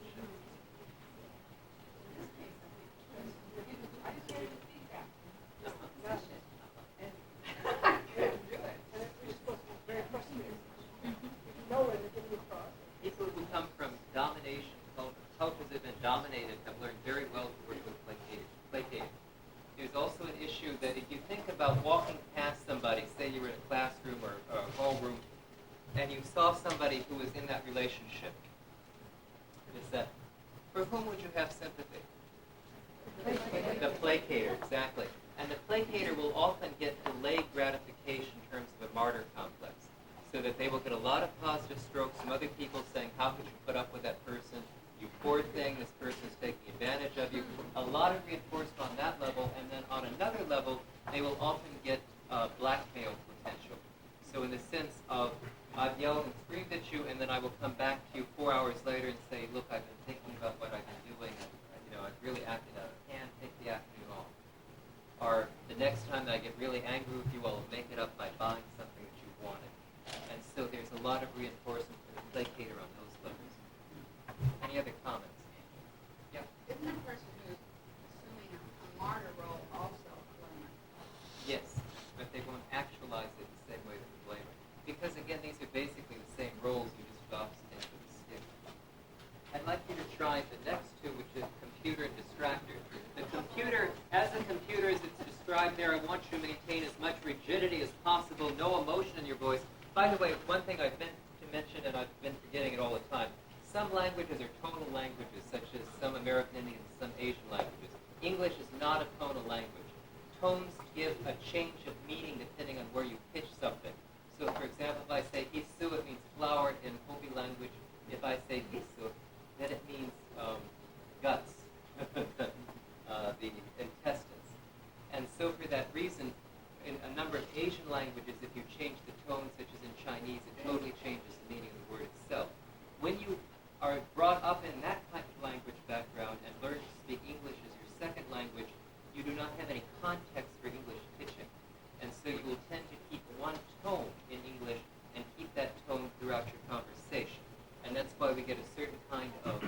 A: People who come from domination cultures that have been dominated have learned very well to work with placators. There's also an issue that if you think about walking past somebody, say you were in a classroom or a hallroom, and you saw somebody who was in that relationship, is that for whom would you have sympathy? The placator, exactly. And the placator will often get delayed gratification in terms of a martyr complex, so that they will get a lot of positive strokes from other people saying, how could you put up with that person? You poor thing, this person is taking advantage of you. A lot of reinforcement on that level, and then on another level, they will often get blackmail potential. So in the sense of, I've yelled and screamed at you, and then I will come back to you 4 hours later and say, look, I've been thinking about what I've been doing, and I've really acted out of hand, take the afternoon off. Or the next time that I get really angry with you, I'll make it up by buying something that you wanted. And so there's a lot of reinforcement for the placator on those levels. Any other comments? Yeah.
I: Isn't the person who's assuming a martyr role also a blamer?
A: Yes, but they won't actualize it the same way as the blamer. Because again, these are basically the same roles, you just opposite ends of the stick. I'd like you to try the next two, which is computer and distractor. The computer, as a computer as it's described there, I want you to maintain as much rigidity as possible, no emotion in your voice. By the way, one thing I've meant to mention, and I've been forgetting it all the time, some languages are tonal languages, such as some American Indian and some Asian languages. English is not a tonal language. Tones give a change of meaning depending on where you pitch something. So, for example, if I say hisu, it means flower in Hopi language. If I say hisu, then it means guts, the intestines. And so for that reason, in a number of Asian languages, if you change the tone, such as in Chinese, it totally changes the meaning of the word itself. When you are brought up in that type of language background and learn to speak English as your second language, you do not have any context for English pitching. And so you will tend to keep one tone in English and keep that tone throughout your conversation. And that's why we get a certain kind of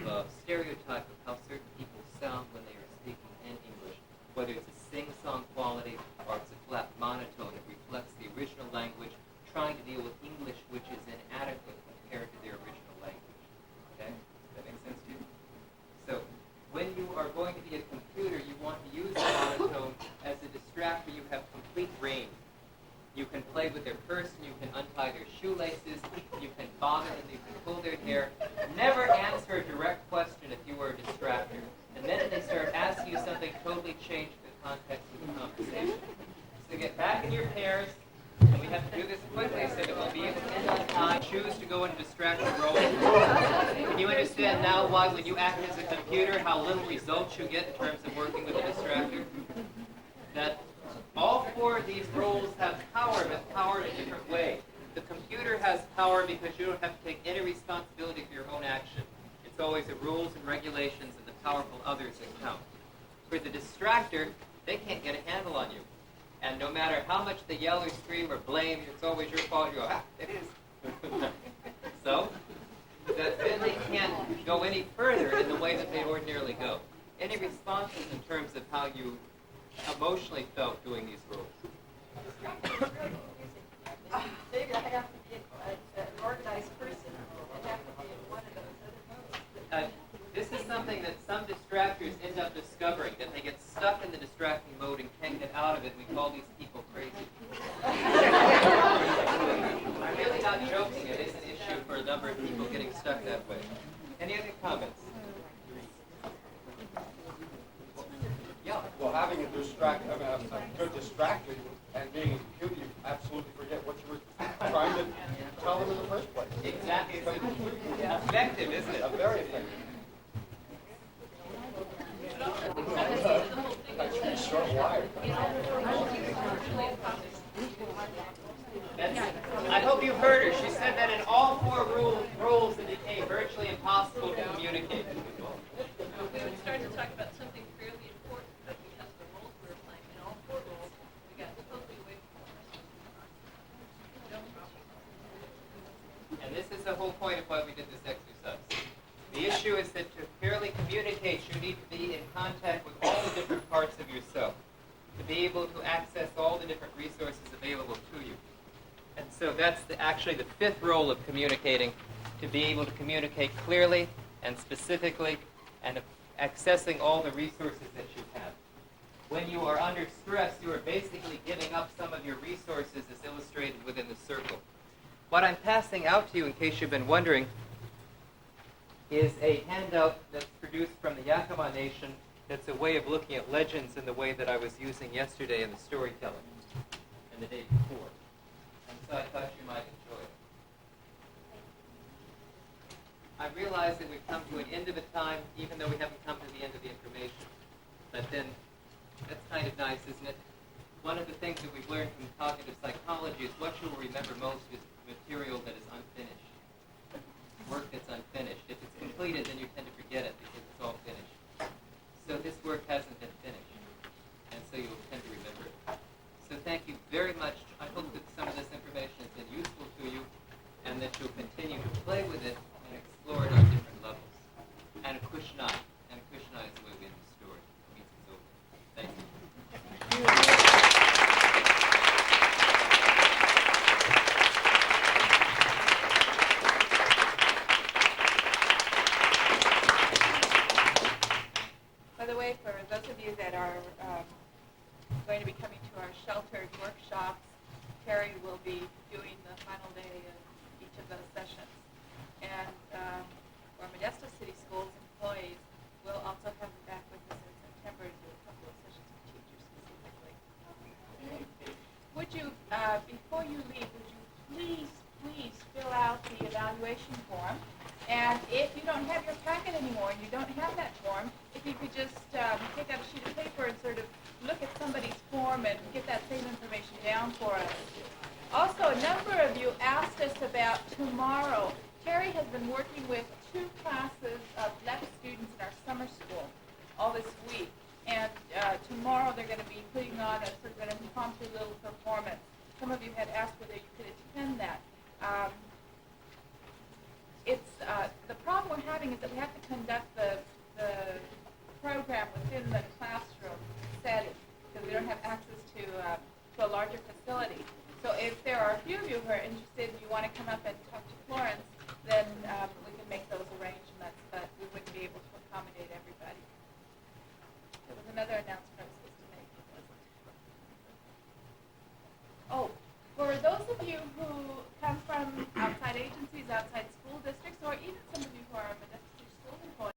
A: stereotype of how certain people sound when they are speaking in English, whether it's a sing-song quality or it's a flat monotone. It reflects the original language trying to deal with English, which is inadequate compared to their original language. Okay? Does that make sense to you? So when you are going to be a computer, you want to use the monotone. As a distractor, you have complete range. You can play with their person, you can untie their shoelaces, you can bother them, you can pull their hair. Never answer a direct question if you were a distractor. The minute they start asking you something, totally change the context of the conversation. So get back in your pairs, and we have to do this quickly so that we'll be able to end on time. Choose to go into distractor role. Can you understand now why when you act as a computer, how little results you get in terms of working with a distractor? That all four of these roles have power, but power in a different way. The computer has power because you don't have to take any responsibility for your own action. It's always the rules and regulations and the powerful others that count. For the distractor, they can't get a handle on you. And no matter how much they yell or scream or blame, it's always your fault. You go, it is. So, then they can't go any further in the way that they ordinarily go. Any responses in terms of how you emotionally felt doing these roles?
B: Maybe I have to be an organized person and have to be in one of those other modes.
A: This is something that some distractors end up discovering, that they get stuck in the distracting mode and can't get out of it. We call these people crazy. I'm really not joking. It is an issue for a number of people getting stuck that way. Any other comments? Yeah.
J: Well, having a good distractor and being a computer, you absolutely forget what you were trying to tell them in the first place.
A: Exactly. It's effective, isn't it?
J: Very effective. Short wire.
A: I hope you heard her. She said that in all four roles it became virtually impossible to communicate.
C: We would start to talk about something fairly important, but because the roles we were playing in all four roles, we got totally away from the rest of the
A: And this is the whole point of why we did this exercise. The issue is that to fairly communicate, you need to be in contact with all the different parts of yourself, to be able to access all the different resources available to you. And so that's actually the fifth role of communicating, to be able to communicate clearly and specifically and accessing all the resources that you have. When you are under stress, you are basically giving up some of your resources as illustrated within the circle. What I'm passing out to you, in case you've been wondering, is a handout that's produced from the Yakama Nation. That's a way of looking at legends in the way that I was using yesterday in the storytelling and the day before. And so I thought you might enjoy it. I realize that we've come to an end of a time, even though we haven't come to the end of the information. but then that's kind of nice, isn't it? One of the things that we've learned from cognitive psychology is what you'll remember most is material that is unfinished, work that's unfinished. If it's completed, then you tend to forget it because it's all finished. So this work hasn't been finished, and so you'll tend to remember it. So thank you very much. I hope that some of this information has been useful to you, and that you'll continue to play with it and explore it on different levels. And a Akwishna is the way we end the story. It means it's over. Thank you.
F: By the way, for those of you that are going to be coming to our sheltered workshops, Terry will be doing the final day of each of those sessions. And for Modesto City Schools employees, we'll also have them back with us in September to do a couple of sessions with teachers specifically. Would you, before you leave, would you please fill out the evaluation form? And if you don't have your packet anymore and you don't have that form, if you could just take out a sheet of paper and sort of look at somebody's form and get that same information down for us. Also, a number of you asked us about tomorrow. Terry has been working with 2 classes of left students in our summer school all this week. And tomorrow they're going to be putting on a sort of an impromptu little performance. Some of you had asked whether you could attend that. The problem we're having is that we have to conduct the program within the classroom setting because we don't have access to a larger facility. So if there are a few of you who are interested and you want to come up and talk to Florence, then we can make those arrangements, but we wouldn't be able to accommodate everybody. There was another announcement I was supposed to make, wasn't it? Oh, for those of you who come from outside agencies, outside school districts, or even